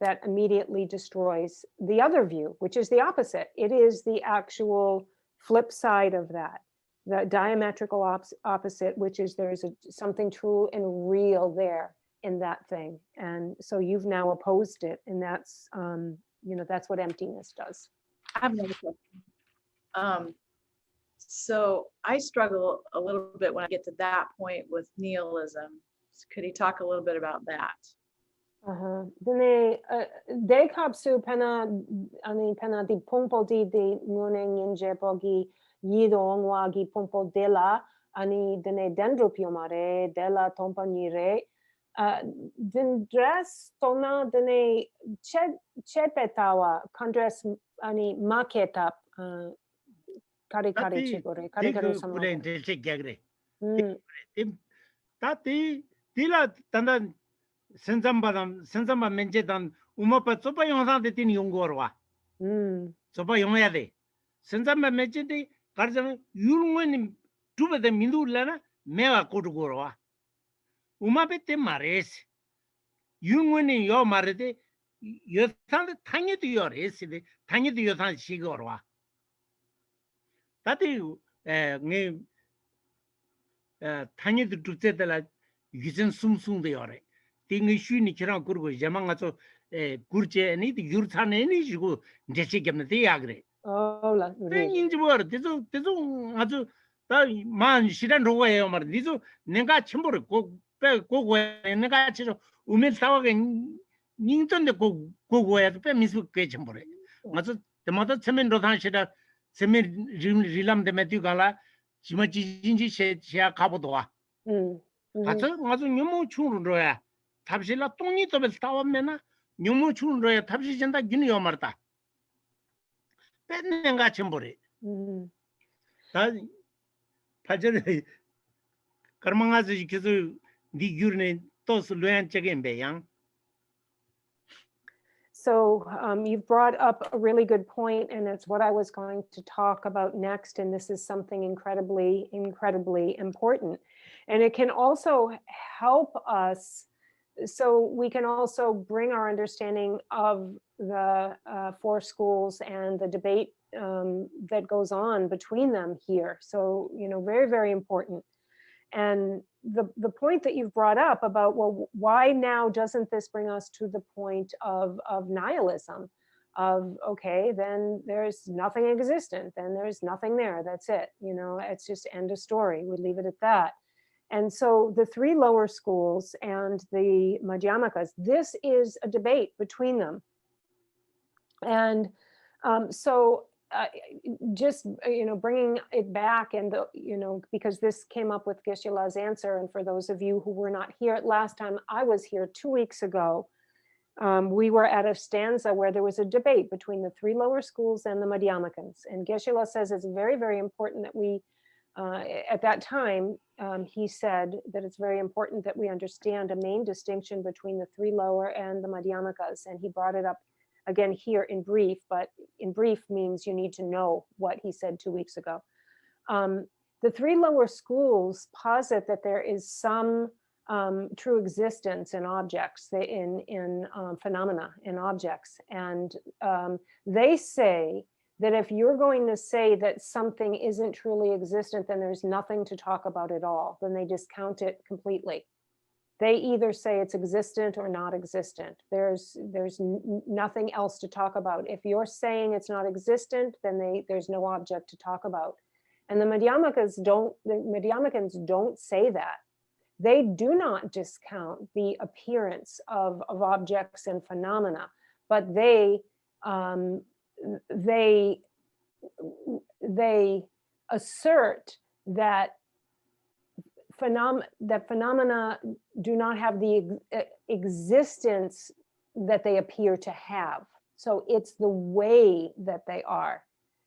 that immediately destroys the other view, which is the opposite. It is the actual flip side of that. the diametrical opposite, which is there's something true and real there in that thing. And so you've now opposed it, and that's, that's what emptiness does. I have another question. So I struggle a little bit when I get to that point with nihilism. Could he talk a little bit about that? Dene dekapsu pena di pumpo di nguning inje pogi yidong wagi pumpo dela ani dene dendropiomare della tompanire dendres tona dene chepetawa kandres ani maketap kari chigore kari chigore tati tila tanda sensamba menjedan umapa sopa yongsan de tin yongorwa sopa yongya de sensamba menjede karjang yulngwen tuba de mindulana mewa kodugorwa umape te mares yulngwen yo marede yosan tangi de yores de tangi de yosan shigorwa tati nge tangi de tutedela yusen sumsum de yore 띵이 쉬니 지랑 그러고 야망아서 굴제 아니 유르타네 니 지고 제치겠네 돼야 그래 어라 인지 뭐라 대도 아주 다만 시간 로고예요 말 니도 내가 첨부를 고고에 내가 지금 우면 싸워게 닝던데 고고에 빼 미스 꽤 첨부래 아주 대마다 처면 로단시다 처면 릴람데 메디가라 지마지진지 셰야 가보도 와 아주 너무 추운로야 탑실라 똥이 또 싸우면은 너무 추운로야 탑시 전다 기는 요 말다 뺏는가 첨부래 다 파절에 कर्मंगाजी किसी दिग्यूर ने तो सुलैन चगे Beiyang. So you've brought up a really good point, and it's what I was going to talk about next. And this is something incredibly, incredibly important. And it can also help us, so we can also bring our understanding of the four schools and the debate that goes on between them here. So, you know, very, very important. And the point that you've brought up about, well, why now doesn't this bring us to the point of nihilism, of, okay, then there's nothing existent, then there's nothing there, that's it, you know, it's just end of story, we leave it at that. And so the three lower schools and the Madhyamakas, this is a debate between them. And just, you know, bringing it back and, you know, because this came up with Geshe-la's answer. And for those of you who were not here last time, I was here 2 weeks ago. We were at a stanza where there was a debate between the three lower schools and the Madhyamakans. And Geshe-la says it's very, very important that we, at that time, he said that it's very important that we understand a main distinction between the three lower and the Madhyamakas. And he brought it up again here in brief, but in brief means you need to know what he said 2 weeks ago. The three lower schools posit that there is some true existence in objects, in phenomena, in objects. And they say that if you're going to say that something isn't truly existent, then there's nothing to talk about at all. Then they discount it completely. They either say it's existent or not existent. There's nothing else to talk about. If you're saying it's not existent, then there's no object to talk about. And the Madhyamakans don't say that. They do not discount the appearance of objects and phenomena, but they assert that phenomena do not have the existence that they appear to have. So it's the way that they are.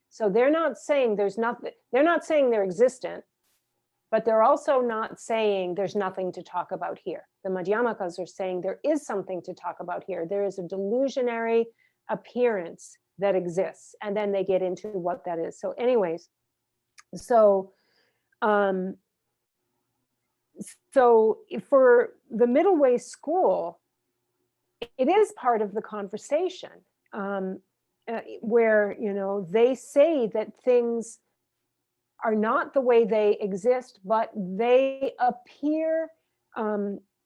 So they're not saying there's nothing, they're not saying they're existent, but they're also not saying there's nothing to talk about here. The Madhyamakas are saying there is something to talk about here. There is a delusionary appearance that exists. And then they get into what that is. So anyways, so for the middle way school, it is part of the conversation where, you know, they say that things are not the way they exist, but they appear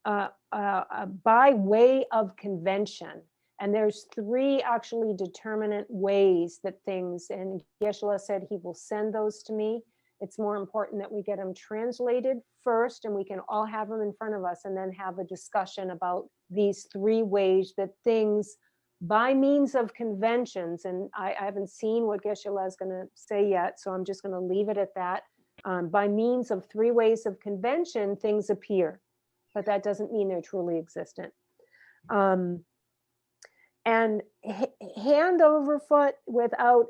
by way of convention. And there's three actually determinate ways that things, and Geshe-la said he will send those to me. It's more important that we get them translated first, and we can all have them in front of us, and then have a discussion about these three ways that things, by means of conventions, and I haven't seen what Geshe-la is going to say yet, so I'm just going to leave it at that. By means of three ways of convention, things appear, but that doesn't mean they're truly existent. And hand over foot without,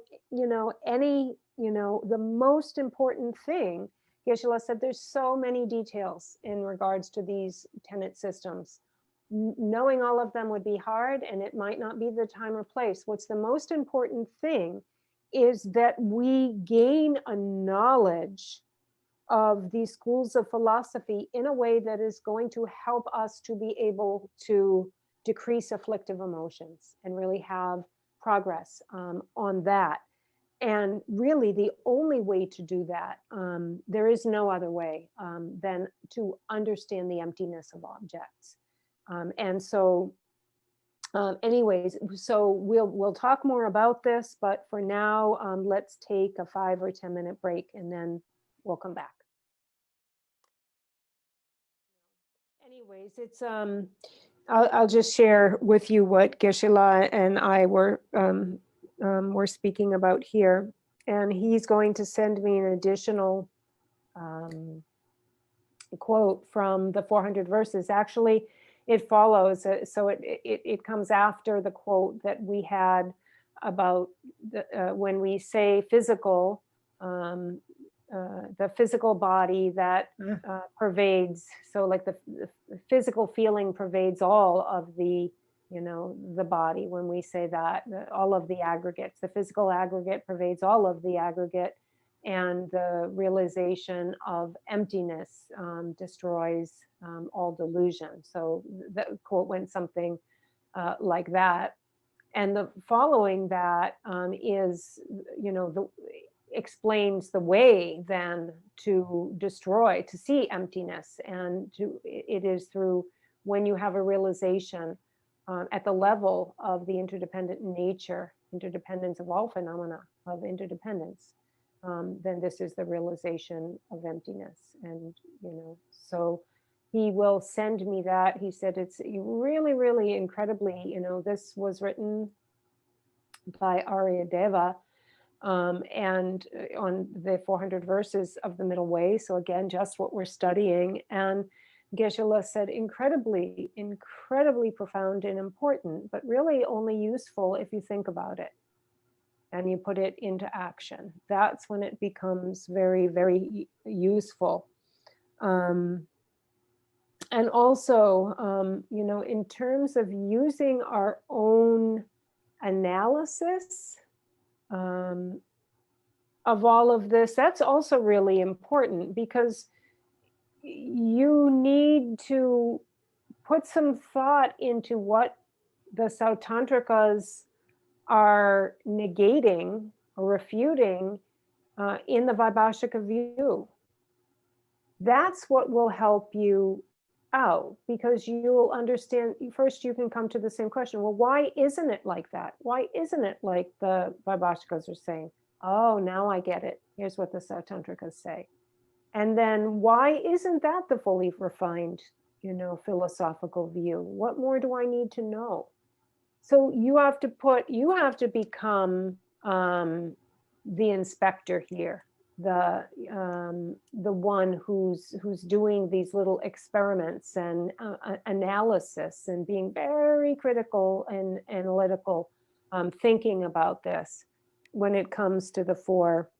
any, the most important thing, Geshe-la said, there's so many details in regards to these tenet systems. Knowing all of them would be hard, and it might not be the time or place. What's the most important thing is that we gain a knowledge of these schools of philosophy in a way that is going to help us to be able to decrease afflictive emotions and really have progress on that. And really the only way to do that, there is no other way than to understand the emptiness of objects. And so anyways, so we'll talk more about this, but for now, let's take a 5 or 10 minute break, and then we'll come back. Anyways, it's I'll just share with you what Geshe-la and I were speaking about here, and he's going to send me an additional quote from the 400 verses. Actually, it follows, so it comes after the quote that we had about when we say physical, the physical body that pervades, so like the physical feeling pervades all of the, the body. When we say that, all of the aggregates, the physical aggregate pervades all of the aggregate, and the realization of emptiness destroys all delusion. So the quote went something like that. And the following that is, explains the way then to destroy, to see emptiness, and it is through when you have a realization at the level of the interdependent nature, interdependence of all phenomena of interdependence, then this is the realization of emptiness. And so he will send me that. He said it's really, really incredibly, this was written by Aryadeva, and on the 400 verses of the Middle Way. So again, just what we're studying. And Geshe-la said incredibly, incredibly profound and important, but really only useful if you think about it and you put it into action. That's when it becomes very, very useful. And also, in terms of using our own analysis of all of this, that's also really important, because you need to put some thought into what the Sautantrikas are negating or refuting in the Vaibhashika view. That's what will help you out, because you'll understand. First, you can come to the same question. Well, why isn't it like that? Why isn't it like the Vaibhashikas are saying? Oh, now I get it. Here's what the Sautantrikas say. And then why isn't that the fully refined, philosophical view? What more do I need to know? So you have to become the inspector here, the one who's doing these little experiments and analysis, and being very critical and analytical, thinking about this when it comes to the four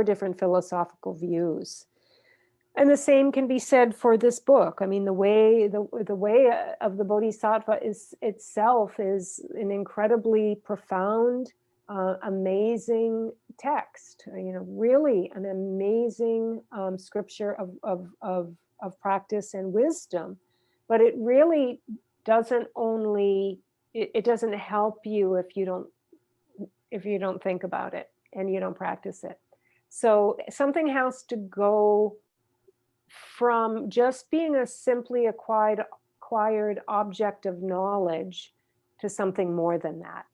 different philosophical views. And the same can be said for this book. I mean, the way of the Bodhisattva itself is an incredibly profound, amazing text. Really an amazing scripture of practice and wisdom. But it really doesn't it doesn't help you if you don't think about it and you don't practice it. So something has to go from just being a simply acquired object of knowledge to something more than that.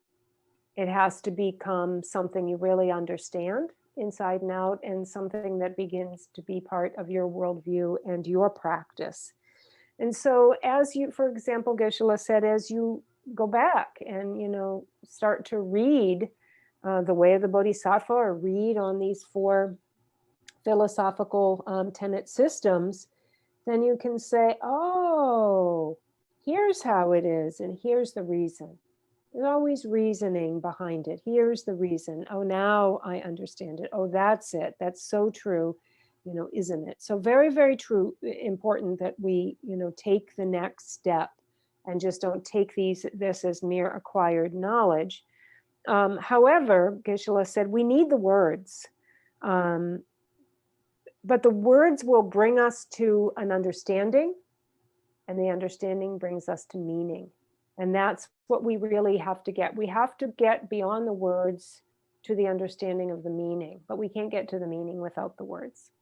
It has to become something you really understand inside and out, and something that begins to be part of your worldview and your practice. And so as you, for example, Geshe-la said, as you go back and, start to read the Way of the Bodhisattva, or read on these 4 philosophical tenet systems, then you can say, oh, here's how it is, and here's the reason. There's always reasoning behind it. Here's the reason. Oh, now I understand it. Oh, that's it. That's so true, isn't it? So very, very true, important that we, take the next step and just don't take this as mere acquired knowledge. However, Geshe-la said, we need the words. But the words will bring us to an understanding, and the understanding brings us to meaning. And that's what we really have to get. We have to get beyond the words to the understanding of the meaning, but we can't get to the meaning without the words.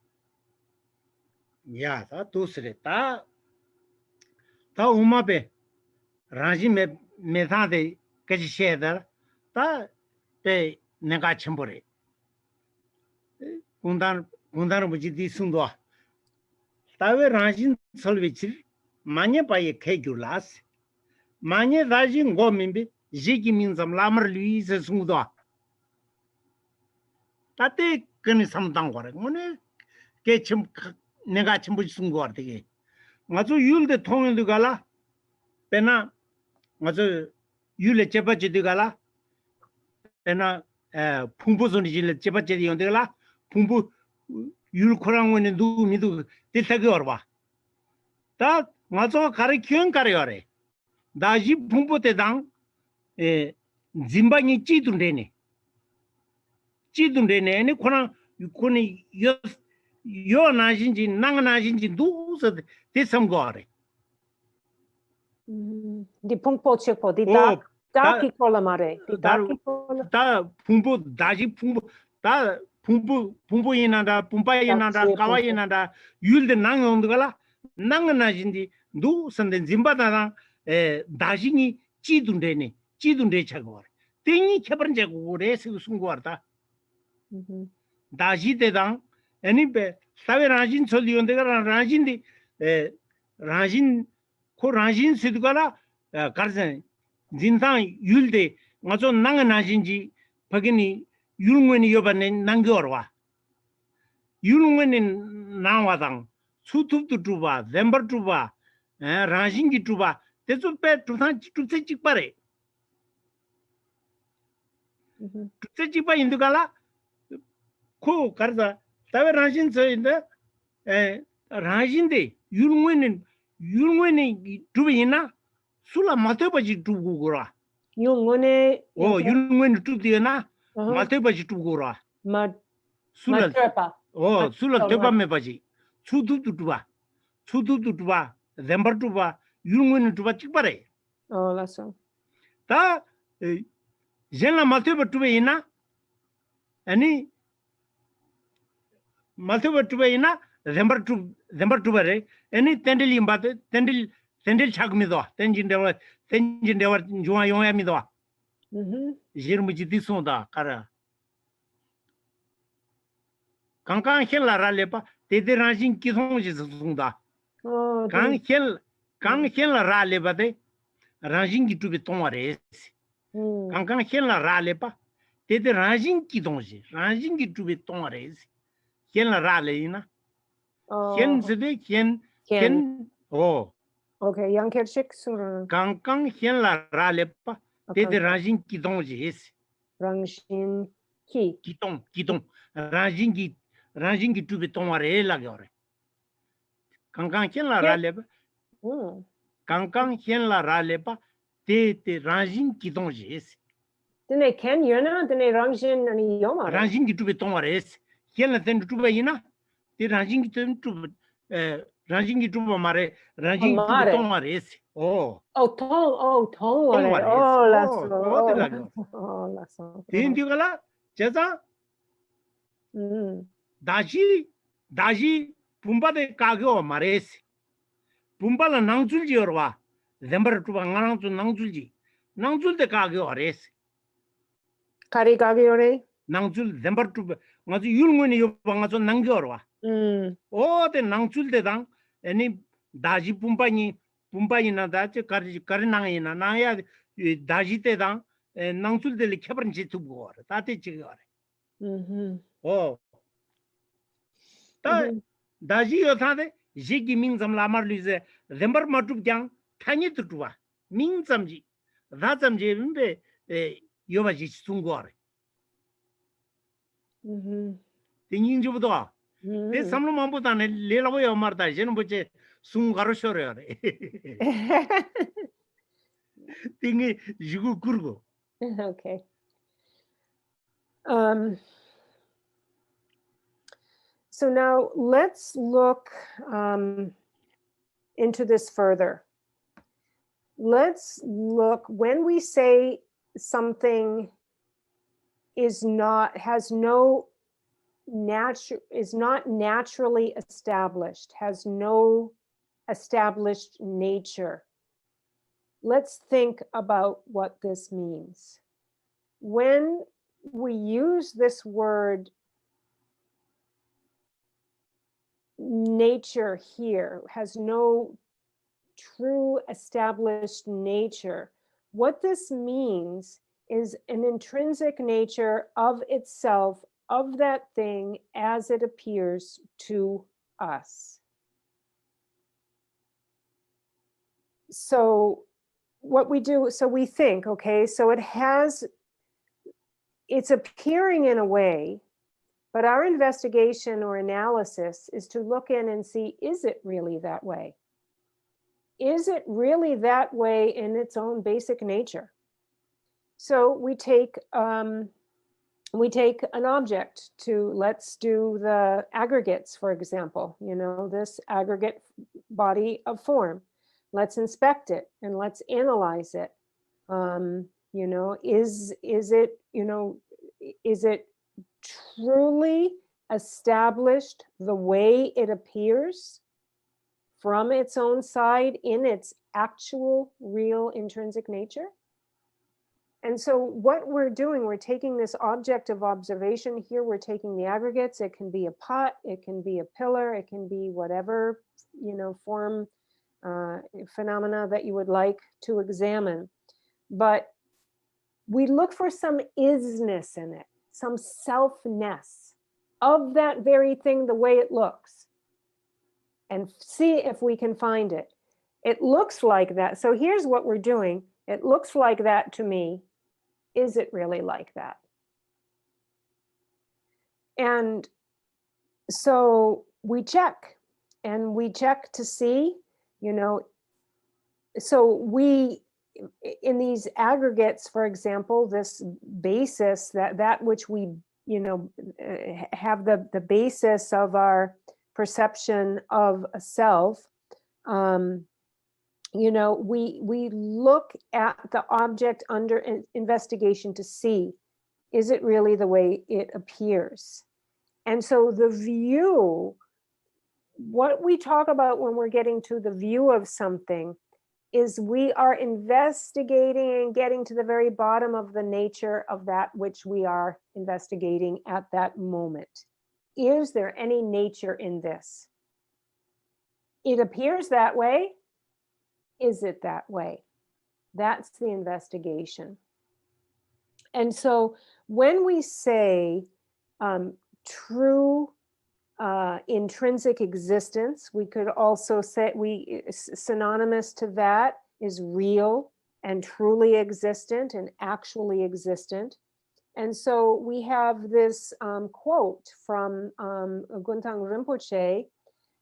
Yeah, that dusre ta umabe raji me tha de kaji shedar ta te nega chimbore kundan buji di sundo ta we raji solvichir manye paye kegulas manye raji ngomimbe jigi minzam lamar lui se sundo ta te kani samdang gore mone ke chim 내가 전부 쓴 거 같아. 맞아 율데 통일도 갈라. 배나 맞아 율에 제바지도 갈라. 배나 풍부선이 질 제바지도 연데라. 풍부 율코랑원에 누미도 됐다고 알아. 다 맞아 가르치는 가려래. 다시 풍부 때당 짐방이 찌둔데네. 찌둔데네. 코나 yo najinji nang najinji du so de sam gore di pungpo chekpo di da ki kola mare di da ki kola da pungpo daji pungpo da pungpo inanda pumpa inanda kawa inanda yulde nang ondgala nang najinji du sanden zimbada daji니 찌둔데네 찌둔데 차고 땡이 켜버린 제고 그래서 순고하다 다시 대당 Anyway, sabe rajin soli onde gara rajin di rajin ko rajin sidugala karsen jintan yulde ngazo nang najinji pagini yulngweni yobane nangyorwa yulngweni nawadang sutuptu tuba zembar tuba rajin gi tuba teso pe tusan tutse chikpare tutse chikpa indugala ko karza tawe rajin so inda rajin de yulngweni tubina sula matebaji tubugura yulngweni tubina matebaji tubugura sula sula teba mebaji sudu tuba zembar tuba yulngweni tuba chikpare laso ta jenla mateba tubina ani Malthuba tubaina, Zembar tubare, any tendil imbate, tendil chagmido, tenjin dewa, Joamido. Jirmujidisunda, Kara. Kankan hella ralepa, Tede Rajin Kisonjisunda. Kan hella ralebade, Rajin to be tomores. Kankan hella ralepa, Tede Rajin Kidonji, Rajin to be tomores. Ken la raleina. Ken zede ken Okay, yang kerchik sur. Kang ken la ralepa. Tede rajin kidonji es. Rajin ki. Kitong. Rajin ki tu beton are la gore. Kang ken la ralepa. Kang ken la ralepa. Tede rajin kidonji es. Dene ken yona dene rajin ani yoma. Rajin ki tu beton are es. Ken ten tuba ina te rajing tuba mare rajing tuba mare ese tong laso tin digala jaza 다시 분바데 가교 말했어. 분바라 낭줄지어와. 렘버 투바 낭줄 낭줄지. 낭줄데 가교 알았어. Kari gagiore? 낭줄 렘버 투바 ngazu 율문이 요바 ngazu 낭겨와. 오데 낭줄데당 아니 다시 분바니 나다체 가리낭이나 나야 다시때당 낭줄데리 켜버린지 두고 다때 지거래. 오. 다 다시 요타데 지기 민점 라마르리제 렘버 마투장 타니 두와 민점지 다점지 근데 요바지 숭고래. 띵인주부터 내 삼로만보다는 레라고요 말다 저는 뭐지 숭가르쇼래요. 띵이 지구 구르고. Okay. So now let's look into this further. Let's look when we say something is not naturally established, has no established nature. Let's think about what this means. When we use this word nature here, has no true established nature, what this means is an intrinsic nature of itself, of that thing as it appears to us. So what we do, so we think, okay, so it's appearing in a way, but our investigation or analysis is to look in and see, is it really that way? Is it really that way in its own basic nature? So we take an object to, let's do the aggregates, for example, this aggregate body of form. Let's inspect it and let's analyze it. Is it truly established the way it appears from its own side in its actual, real, intrinsic nature? And so what we're doing, we're taking this object of observation here, we're taking the aggregates. It can be a pot, it can be a pillar, it can be whatever, form, phenomena that you would like to examine. But we look for some isness in it, some selfness of that very thing, the way it looks, and see if we can find it. It looks like that. So here's what we're doing. It looks like that to me. Is it really like that? And so we check to see, so we, in these aggregates, for example, this basis, that which we, have the basis of our perception of a self, we look at the object under investigation to see, is it really the way it appears? And so the view, what we talk about when we're getting to the view of something, is we are investigating and getting to the very bottom of the nature of that which we are investigating at that moment. Is there any nature in this? It appears that way. Is it that way? That's the investigation. And so when we say true intrinsic existence, we could also say, synonymous to that is real and truly existent and actually existent. And so we have this quote from Guntang Rinpoche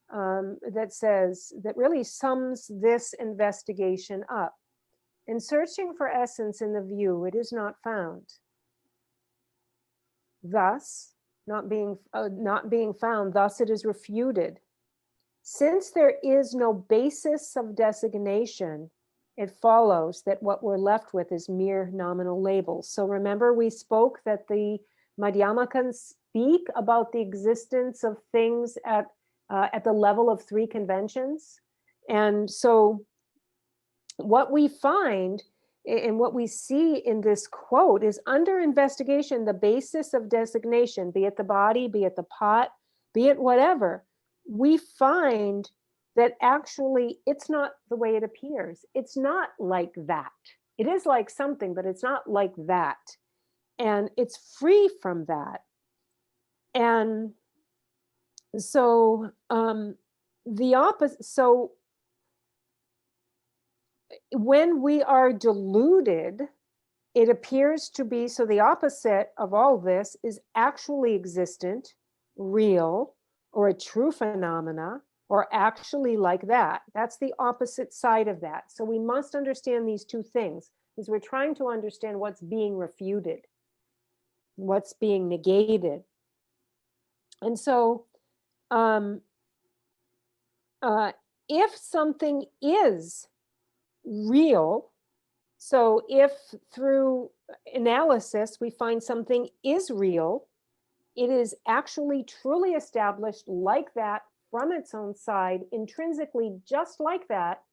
that says, that really sums this investigation up. In searching for essence in the view, it is not found. Thus, not being found, thus it is refuted. Since there is no basis of designation, it follows that what we're left with is mere nominal labels. So remember, we spoke that the Madhyamakas speak about the existence of things at the level of three conventions. And so what we find and what we see in this quote is under investigation, the basis of designation, be it the body, be it the pot, be it whatever, we find that actually it's not the way it appears. It's not like that. It is like something, but it's not like that. And it's free from that. And so the opposite, so when we are deluded, it appears to be, so the opposite of all this is actually existent, real, or a true phenomena, or actually like that. That's the opposite side of that. So we must understand these two things, because we're trying to understand what's being refuted, what's being negated. And so if something is real, so if through analysis we find something is real, it is actually truly established like that from its own side, intrinsically just like that,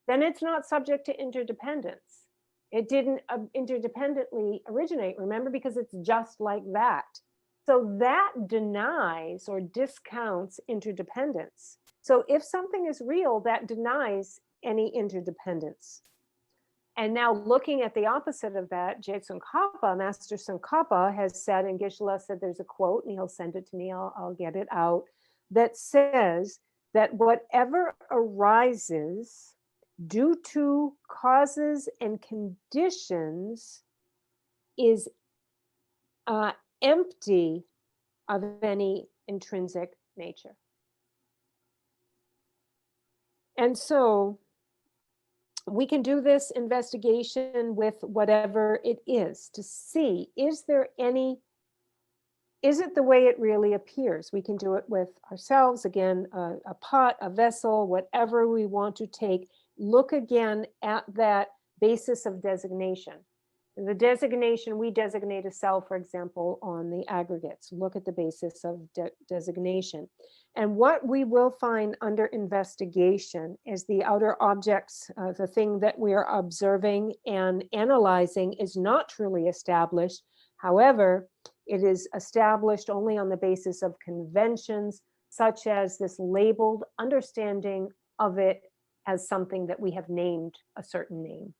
then it's not subject to interdependence. It didn't interdependently originate, remember, because it's just like that. So that denies or discounts interdependence. So if something is real, that denies any interdependence. And now looking at the opposite of that, Master Tsongkhapa has said, and Geshe-la said there's a quote, and he'll send it to me, I'll get it out, that says that whatever arises due to causes and conditions is empty of any intrinsic nature. And so we can do this investigation with whatever it is to see, is it the way it really appears? We can do it with ourselves, again, a pot, a vessel, whatever we want to take. Look again at that basis of designation. The designation, we designate a cell, for example, on the aggregates. Look at the basis of designation. And what we will find under investigation is the outer objects, the thing that we are observing and analyzing is not truly established. However, it is established only on the basis of conventions, such as this labeled understanding of it as something that we have named a certain name.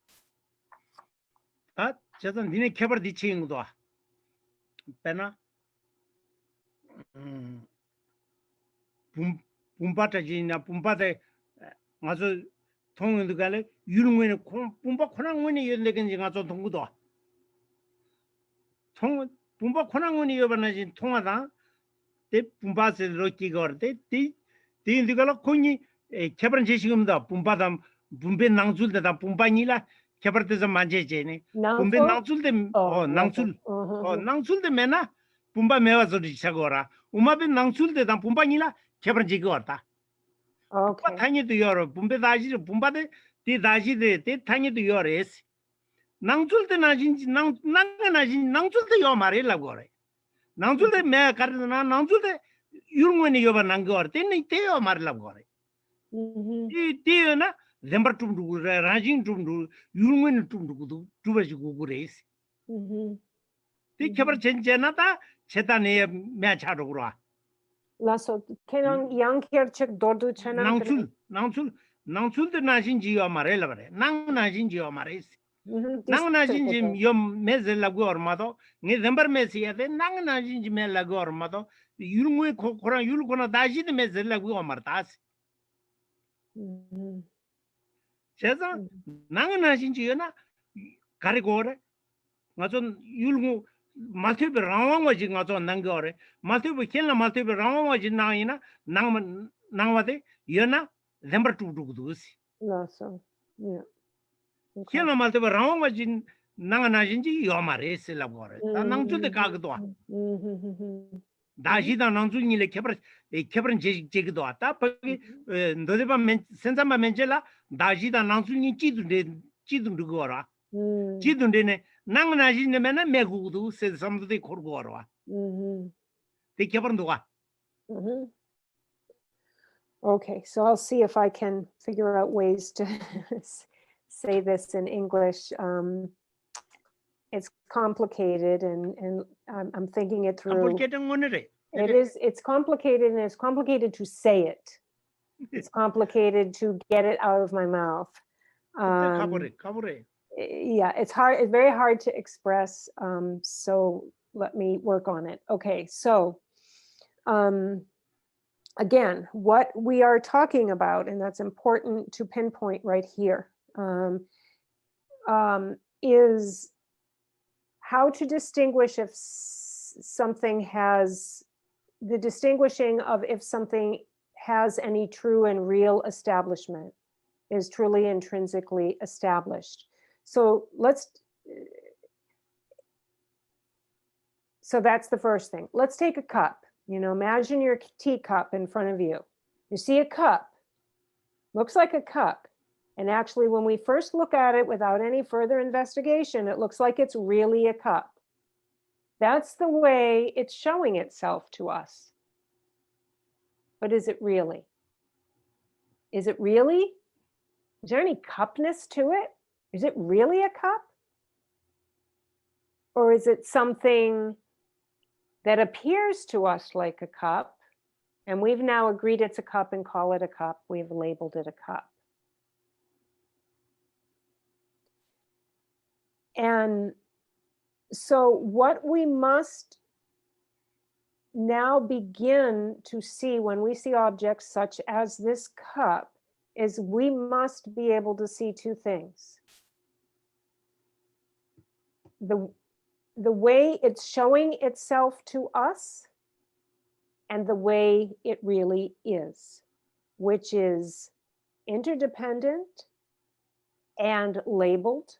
저도 니네 개발 뒤치는 것도 빼나 붐바타지나 붐바데 가서 통은도 갈래 유릉원에 붐바 코낭원이 연대건지 가서 동구도 통 붐바 코낭원이 여반나지 통하다 대 붐바세 로키거데 대 갈라 코니 개발 제시금다 붐바담 붐베 낭줄데다 붐바니라 개발돼서 만제제네. 붐베 낭줄데 낭줄데 메나 붐바 메와서 지사고라. 우마베 낭줄데다 붐바니라 개발지고 왔다. 오케이. 타니도 여러 붐베 다지 붐바데 디 다지데 디 타니도 여레스. 낭줄데 나진지 나진지 낭줄데 요 말이라고 그래. 낭줄데 메 가르나 낭줄데 유르원이 요바 난거 때네 때요 말이라고 그래. 이 때나 Zembar tumdu rajin tumdu yurungwen tumdu tubaji gugures. Ti khabar chenchena ta chetane me chado gura. Laso kenan yang kher chek dordu chena. Nangsul de najin ji amare labare. Nang najin ji amare. Nang najin ji yom meze lagu ormado. Nge zembar mesi ade nang najin ji me lagu ormado. Yurungwen koran yurukona daji de meze lagu amartas. 제가 나는 하신지요나 가리고래 맞아 율고 마티브 라왕와지 맞아 난거래 마티브 켈나 마티브 라왕와지 나이나 나와데 여나 넘버 2 두고도시 나서 예 켈나 마티브 라왕와지 나가나진지 요마레스 라고래 나낭주데 가기도 다시다 낭주니레 개발은 제기도 왔다 거기 너데바 센자마 멘젤라 다시다 낭주니 찌도 거라 찌도네 낭나지네면 메구도 세삼도데 거고라 Mhm. Okay, so I'll see if I can figure out ways to say this in English. It's complicated, and I'm thinking it through. It's complicated, and it's complicated to say it. It's complicated to get it out of my mouth. Yeah, it's hard. It's very hard to express. So let me work on it. Okay, so again, what we are talking about, and that's important to pinpoint right here, is how to distinguish if something has, the distinguishing of if something has any true and real establishment, is truly intrinsically established. So so that's the first thing. Let's take a cup. You know, imagine your teacup in front of you. You see a cup, looks like a cup. And actually, when we first look at it without any further investigation, it looks like it's really a cup. That's the way it's showing itself to us. But is it really? Is it really? Is there any cupness to it? Is it really a cup? Or is it something that appears to us like a cup, and we've now agreed it's a cup and call it a cup? We've labeled it a cup. And so what we must now begin to see when we see objects such as this cup is we must be able to see two things. The way it's showing itself to us and the way it really is, which is interdependent and labeled.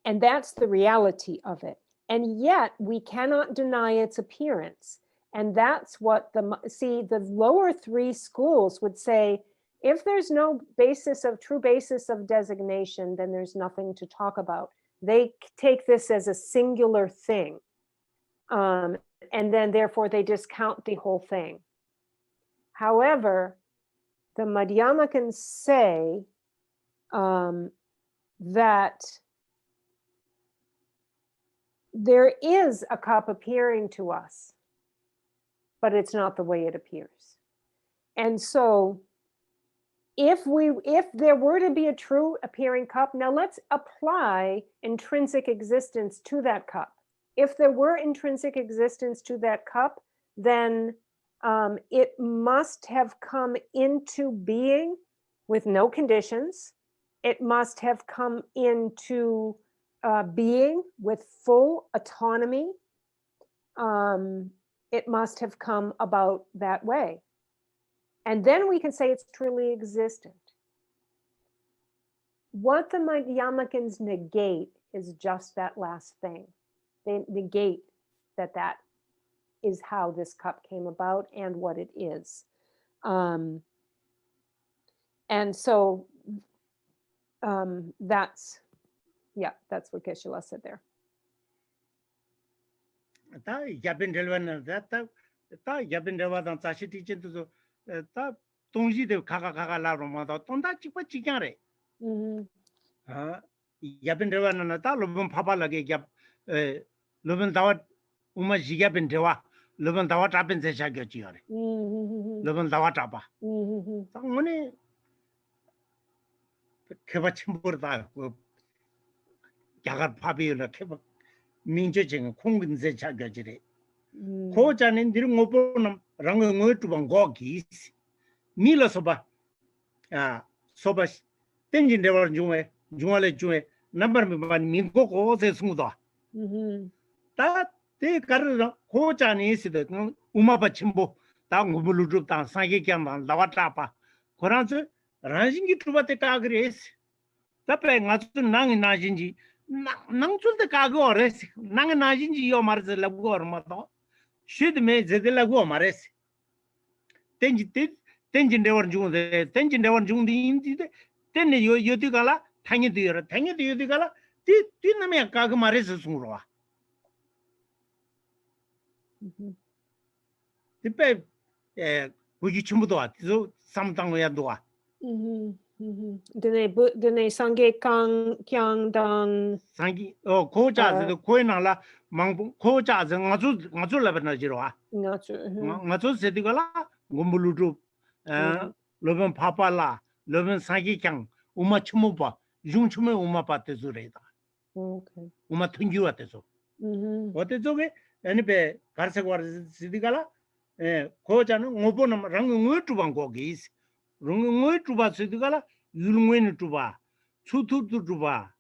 And that's the reality of it. And yet we cannot deny its appearance. And that's what the lower three schools would say, if there's no true basis of designation, then there's nothing to talk about. They take this as a singular thing. And then therefore they discount the whole thing. However, the Madhyamikans say that there is a cup appearing to us, but it's not the way it appears. And so if there were to be a true appearing cup, now let's apply intrinsic existence to that cup. If there were intrinsic existence to that cup, then it must have come into being with no conditions. It must have come into being with full autonomy. It must have come about that way. And then we can say it's truly existent. What the Madhyamikans negate is just that last thing. They negate that is how this cup came about and what it is. And so that's what Geshe-la said there. 고자는 이런 거 보는 랑은 어두번 거기 밀어 소바 소바 땡진 데버 중에 중에 넘버만 민고 고세 숨다 다대 가르라 고자는 있어도 우마바 침보 다 무불루 다 상게 겸만 나와타파 그런서 란신기 투바테 까그레스 답에 가서 낭이 나진지 낭줄데 까고레스 낭이 나진지 요 말을 라고 얼마도 should me zedela go mares tenjin dewan jung di indi ten yodi gala tangi yodi gala ti na me ka mares sungro Tipe kuji chumudo atizo samtango ya doa. Dene sange kyang dang Sangi ko cha de ko na la mang ko cha de ngazu la bana jiro a. Ngazu se digala gombuludu loben papa la loben sangi kyang uma chumu ba jung chume uma pa te zureda. Okay. Uma thungi wa te so. Ote zoge ani be garse war sidigala ko cha no ngobo na rang ngwe tu bang ko gis. Rung ngwe tu ba sidigala yulngwe ni tu ba. Chutu tu ba.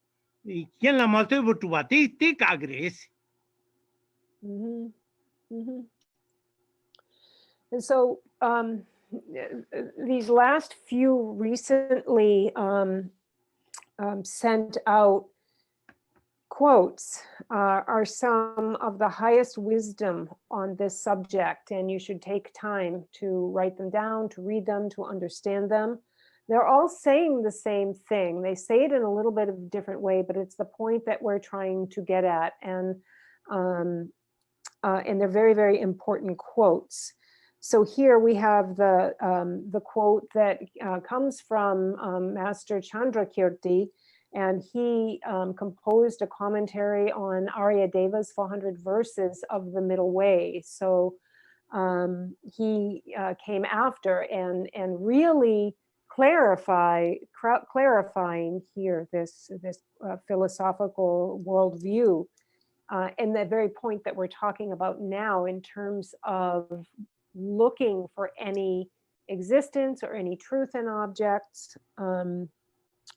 Ken la malte bu tu ba te kagres. And so these last few recently sent out quotes are some of the highest wisdom on this subject, and you should take time to write them down, to read them, to understand them. They're all saying the same thing. They say it in a little bit of a different way, but it's the point that we're trying to get at. And they're very, very important quotes. So here we have the quote that comes from Master Chandrakirti, and he composed a commentary on Aryadeva's 400 verses of the Middle Way. So he came after and really clarifying here this philosophical worldview. And the very point that we're talking about now in terms of looking for any existence or any truth in objects,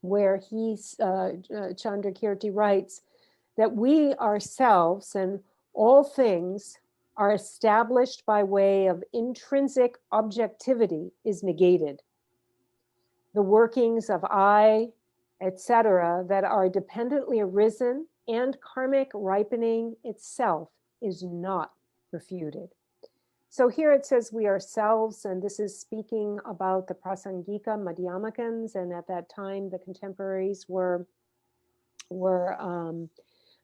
where Chandrakirti writes that we ourselves and all things are established by way of intrinsic objectivity is negated. The workings of I, etc., that are dependently arisen and karmic ripening itself is not refuted. So here it says we ourselves, and this is speaking about the Prasangika Madhyamakans, and at that time the contemporaries were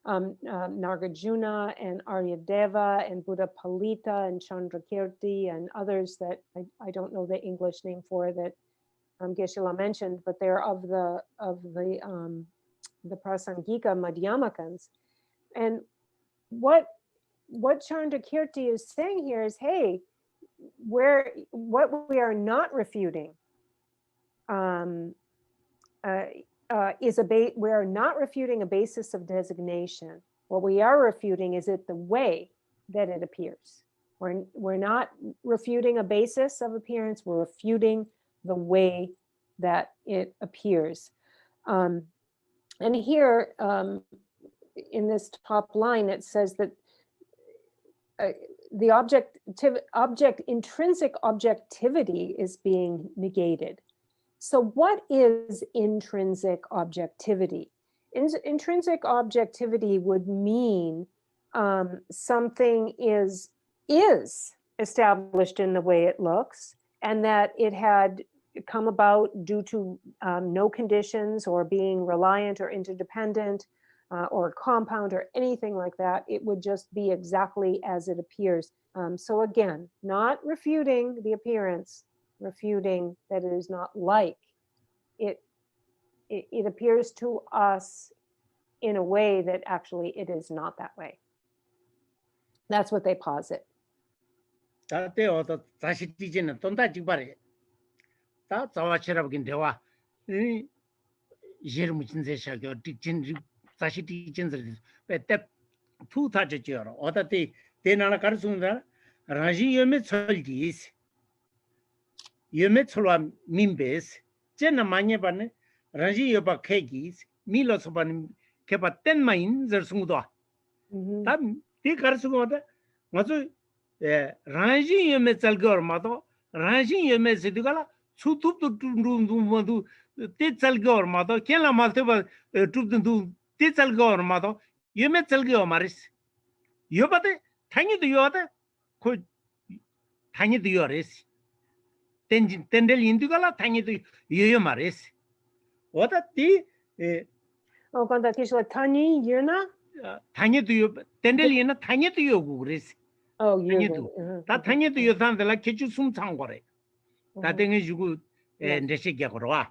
Nagarjuna and Aryadeva and Buddha Palita and Chandrakirti and others that I don't know the English name for that Geshe-la mentioned, but they're of the Prasangika Madhyamakans. And what Chandrakirti is saying here is, hey, what we are not refuting we are not refuting a basis of designation. What we are refuting is the way that it appears. We're not refuting a basis of appearance, we're refuting the way that it appears. And here in this top line, it says that the intrinsic objectivity is being negated. So what is intrinsic objectivity? Intrinsic objectivity would mean something is established in the way it looks, and that it had come about due to no conditions or being reliant or interdependent or compound or anything like that. It would just be exactly as it appears. So again, not refuting the appearance, refuting that it is not like it appears to us in a way that actually it is not that way. That's what they posit. Oh, you. 당연도. 다 당연도 요산들라 개주숨 창고래. 다 당연주고 내시게거라.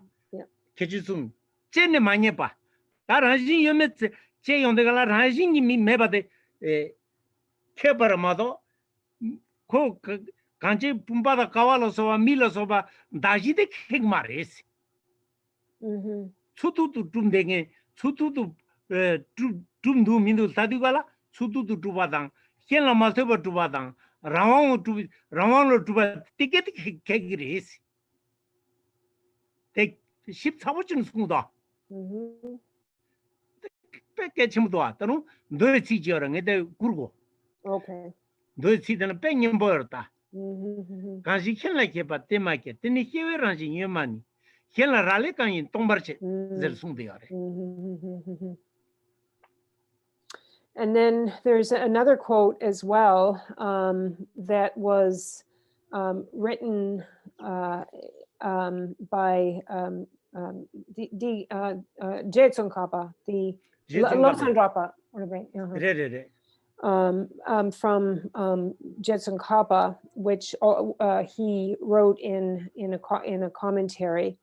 개주숨 쟤네 많이 봐. 다른지 요매 제 용데가 라진이 매바데 케버마도 그 간지 분바다 가와로서와 밀어서봐 다시데 킥마레스. 수두도 좀 되게 수두도 좀 민도 다디가라 수두도 두바당 켄라 마세버 두바당 라왕로 두바 티켓 개기레스. 대 14호쯤 숨다. 뺏게 침도 왔다노 너 지지어랑 애들 굴고. Okay. 너 지들은 뺑님 보였다. 간시 켄라 개바 때마게 때니 희외란지 예만이 켄라 라레간이 똥바르체 zer 숨대야래. And then there's another quote as well that was written by Jetsun Kappa, the Lobsang Drakpa, from Jetsun Kappa, which he wrote in a commentary.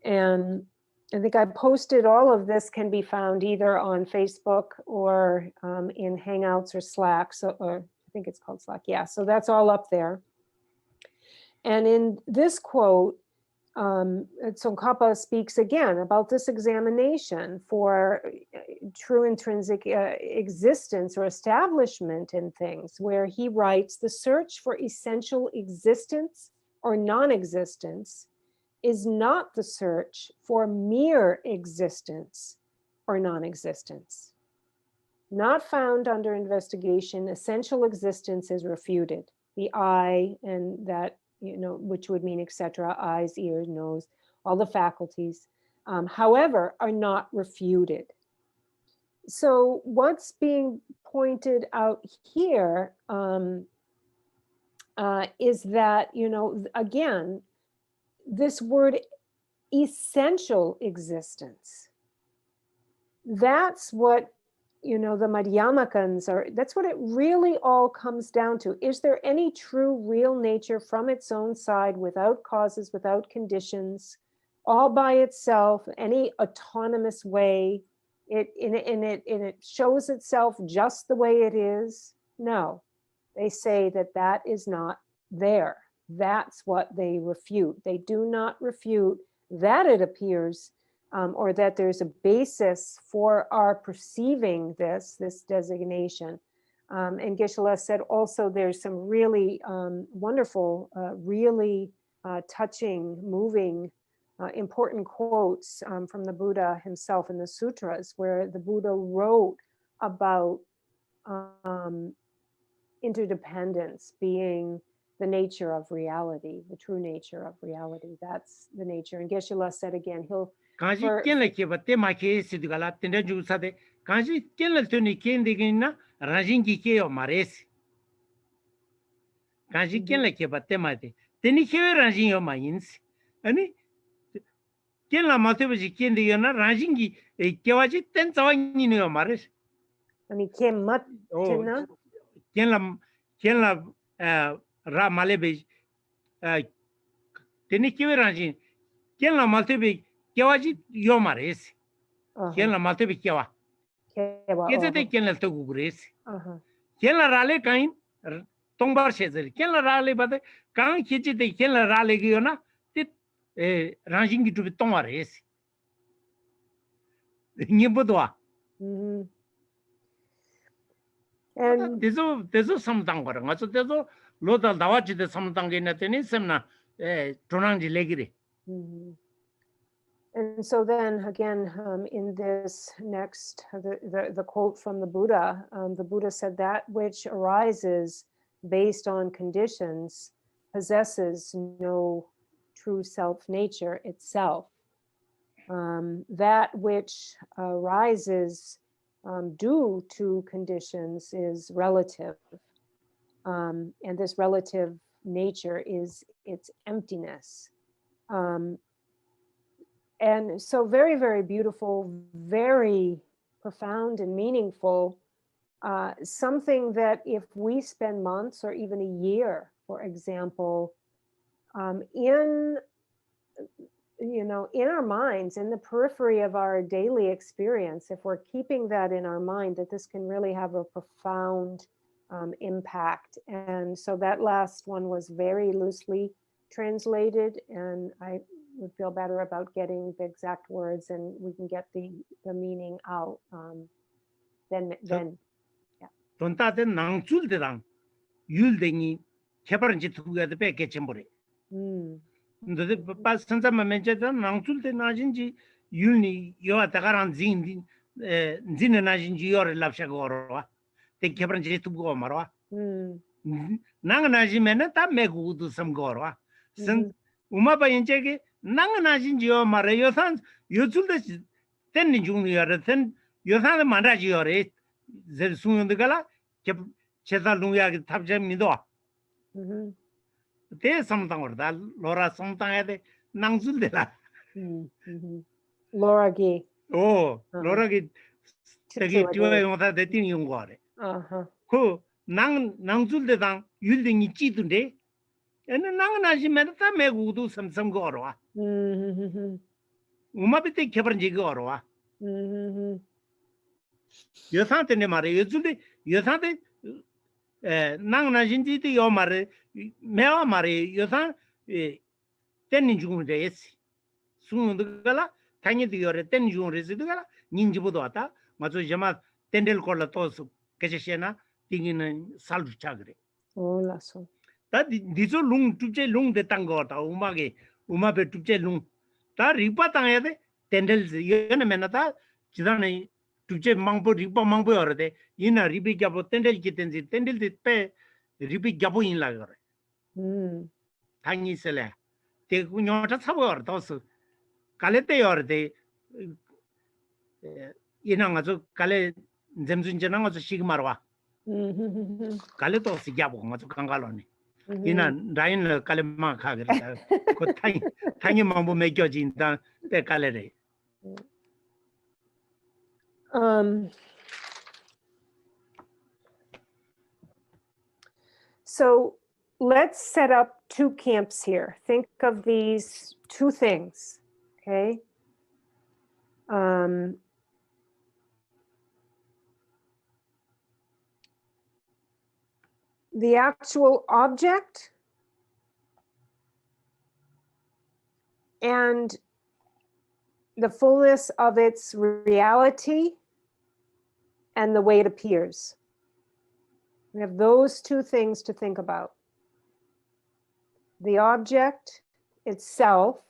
And I think I posted all of this can be found either on Facebook or in Hangouts or Slack. Or I think it's called Slack. Yeah, so that's all up there. And in this quote, Tsongkhapa speaks again about this examination for true intrinsic existence or establishment in things, where he writes, the search for essential existence or non-existence is not the search for mere existence or non-existence. Not found under investigation, essential existence is refuted. The I and that, which would mean etc., eyes, ears, nose, all the faculties, however, are not refuted. So what's being pointed out here is that, again, this word essential existence, that's what, the Madhyamakans are, that's what it really all comes down to. Is there any true real nature from its own side, without causes, without conditions, all by itself, any autonomous way, it shows itself just the way it is? No, they say that is not there. That's what they refute. They do not refute that it appears or that there's a basis for our perceiving this designation. And Geshe-la said also there's some really wonderful, really touching, moving, important quotes from the Buddha himself in the sutras, where the Buddha wrote about interdependence being the nature of reality, the true nature of reality. That's the nature. And Geshe-la said again, he'll 간시 깰라 케바 때마 케시드가라 텐데 주사데 간시 깰라 토니 켄데기나 라진기 케요 마레스 간시 깰라 케바 때마데 테니 케베 라진요 마인스 아니 깰라 마테베지 켄데기나 라진기 케와지 텐자와니요 마레스 아니 케맛테나 깰라 라 말레베 테니 케베 라진 깰라 마테베 Khewaji यो मारेस केला माते भी केवा KJ ते केला तो गुरेस केला राले Kine तोंबार शेजर केला राले बाते कां खिची ते केला राले गयो ना ते रांजिंग की टुबे तोंबारेस निबदवा and देजो समतांग गर ngaso देजो लोदा दावाची ते समतांग ने तेनी semna टोनांग लेगिरे. And so then again, in this next, the quote from the Buddha said that which arises based on conditions possesses no true self nature itself. That which arises due to conditions is relative. And this relative nature is its emptiness. And so very, very beautiful, very profound and meaningful something that if we spend months or even a year, for example, in our minds, in the periphery of our daily experience, if we're keeping that in our mind, that this can really have a profound impact. And so that last one was very loosely translated, and I would feel better about getting the exact words, and we can get the meaning out. Then 돈따데 낭줄데랑 율댕이 개발은지 두개도 뺏겠지모래. 근데 빠 선자만 mentioned 낭줄데 나진지 율니 요아다가랑 진디 진네 나진지 요를 랍샤고로와. 때 개발은지 두고 말와. 나가나지면은 다 메고도 섬고로와. 선 우마바인제게 나가나진지 요 말에 요산 요줄데 텐니 중요하다. 텐 요산의 만라지요래. 제 수용도가라 제가 농약이 탑재미도 대 섬당어다 로라 섬당에데 낭줄데라 로라기 로라기 되게 좋아요다 대tin 용거래 그 낭줄데당 율딩이 찌던데 얘는 낭나지면 다 매고도 섬섬거 어려와 우마비때 개발지가 어려와 여산한테 말해 요즘에 여산한테 낭나진지도 요 말해 매와 말해 여산 땐니 중은데 있지 수능도가라 당연히 요래 땐니 중은데서도가라 닌지보다 왔다 맞아 제마 땐델 콜라 또서 계시시나 띵이는 살주차 그래 올라서 다 디조 룽 투제 룽데 땅거다 우마베 투제 룽다 리파 땅에 땐델 여는 맨나다 지단에 तुझे मांगपो रिपा मांगपो और दे ये ना रिपी क्या बोलते हैं टेंडल पे रिपी क्या बोल इन लगा रहे थांगी से ले ते कुछ और था और तो सो काले ते और दे ये ना तो काले जमजुन जना तो शिक मारवा काले तो सी क्या बोल तो कंगालो ने ये ना डाइन काले मां खा गया को थांगी मांगपो में क्यों जिंदा ते काले रे So let's set up two camps here. Think of these two things, okay? The actual object and the fullness of its reality and the way it appears. We have those two things to think about. The object itself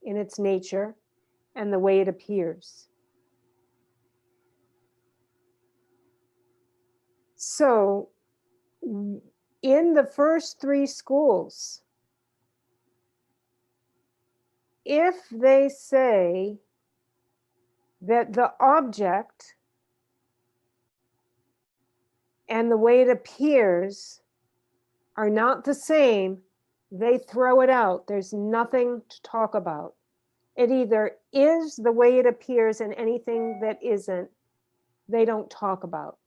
in its nature and the way it appears. So in the first three schools, if they say that the object and the way it appears are not the same, they throw it out. There's nothing to talk about. It either is the way it appears, and anything that isn't, they don't talk about.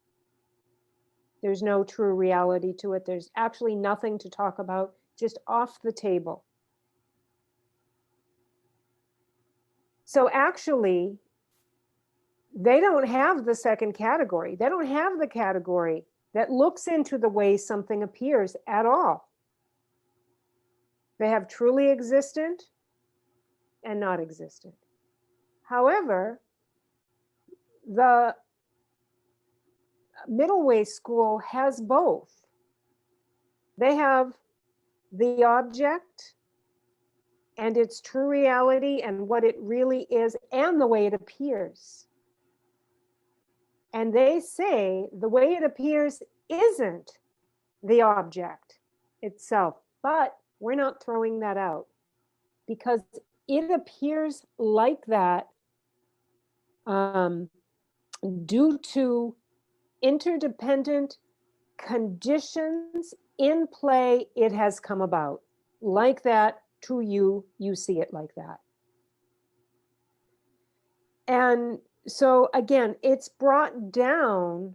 There's no true reality to it. There's actually nothing to talk about, just off the table. So actually, they don't have the second category. They don't have the category that looks into the way something appears at all. They have truly existent and not existent. However, the middle way school has both. They have the object and its true reality and what it really is and the way it appears. And they say the way it appears isn't the object itself, but we're not throwing that out because it appears like that due to interdependent conditions in play. It has come about like that to you. You see it like that. And so again, it's brought down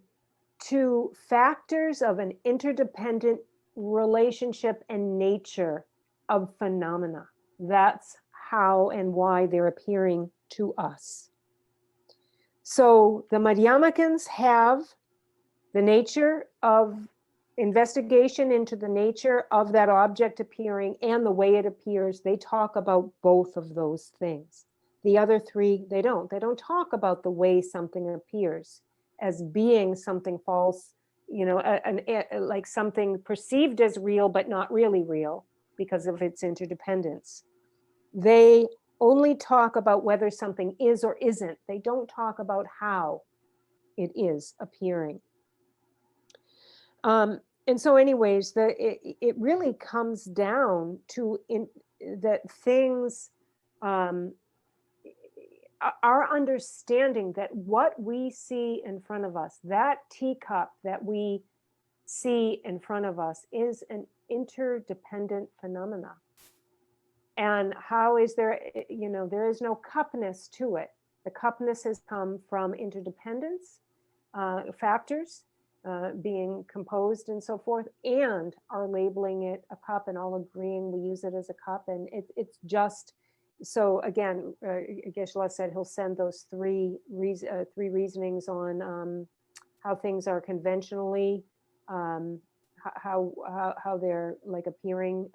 to factors of an interdependent relationship and nature of phenomena. That's how and why they're appearing to us. So the Madhyamikans have the nature of investigation into the nature of that object appearing and the way it appears. They talk about both of those things. The other three, they don't. They don't talk about the way something appears as being something false, you know, like something perceived as real, but not really real because of its interdependence. They only talk about whether something is or isn't. They don't talk about how it is appearing. And so anyways, it really comes down to that things, our understanding that what we see in front of us, that teacup that we see in front of us is an interdependent phenomena. And how is there, you know, there is no cupness to it. The cupness has come from interdependence, factors being composed and so forth, and are labeling it a cup and all agreeing we use it as a cup. And it's just, so again, Geshe-la said he'll send those three reasonings on how things are conventionally, how they're like appearing,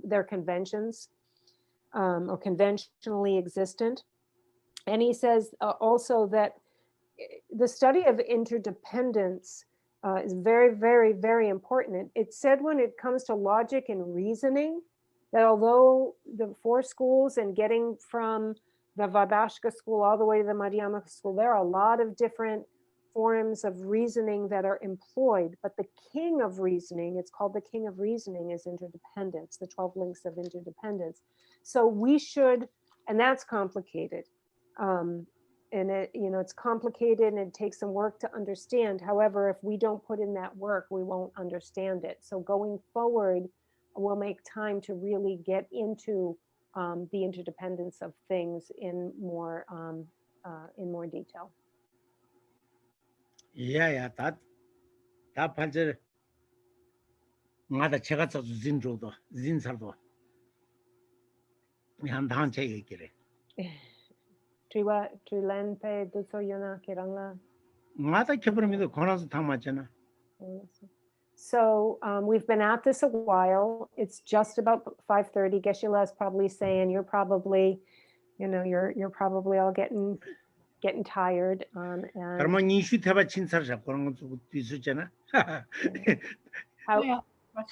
their conventions, or conventionally existent. And he says also that the study of interdependence is very, very, very important. It said when it comes to logic and reasoning, that although the four schools and getting from the Vaibhashika school all the way to the Madhyamaka school, there are a lot of different forms of reasoning that are employed, but the king of reasoning, it's called the king of reasoning, is interdependence, the 12 links of interdependence. So we should, and that's complicated. And it, you know, it's complicated and it takes some work to understand. However, if we don't put in that work, we won't understand it. So going forward, we'll make time to really get into the interdependence of things in more detail. Yeah, that 판절 나다 제가 저 진조도 진살도 한 단체 얘기래. Trilenpe dusoyona kirangla. 나다 켜버리면 권한서 다 맞잖아. So we've been at this a while. It's just about 5:30. Geshe-la is probably saying you're probably, you know, you're probably all getting tired. And 그러면 이슈 대바 친사를 잡고 그런 것도 있었잖아.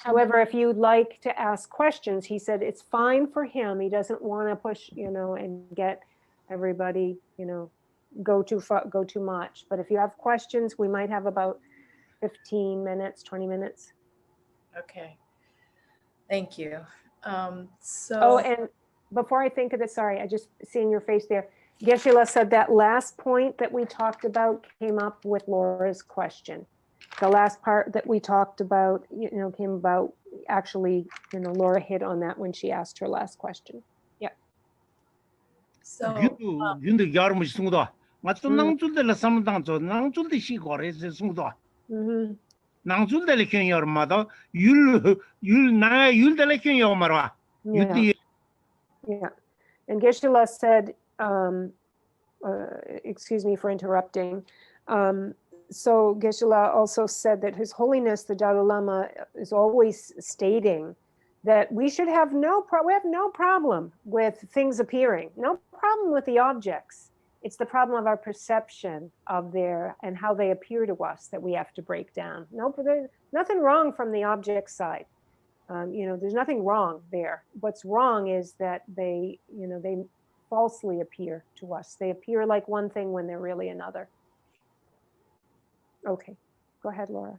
However, if you'd like to ask questions, he said it's fine for him. He doesn't want to push, you know, and get everybody, you know, go too much. But if you have questions, we might have about 15 minutes, 20 minutes. Okay. Thank you. So. Oh, and before I think of this, sorry, I just seeing your face there. Geshe-la said that last point that we talked about came up with Laura's question. The last part that we talked about, you know, came about actually, you know, Laura hit on that when she asked her last question. Yeah. So. 윤도 여름 승도. 맞도 낭줄들 삼당 저 낭줄들 시거래서 승도. 낭줄들 කියන 여름마다 율나 율들 කියන 여름마라. Yeah. And Geshe-la said, excuse me for interrupting. So Geshe-la also said that His Holiness the Dalai Lama is always stating that we should have we have no problem with things appearing, no problem with the objects. It's the problem of our perception of and how they appear to us that we have to break down. No, there's nothing wrong from the object side. You know, there's nothing wrong there. What's wrong is that they falsely appear to us. They appear like one thing when they're really another. Okay, go ahead, Laura.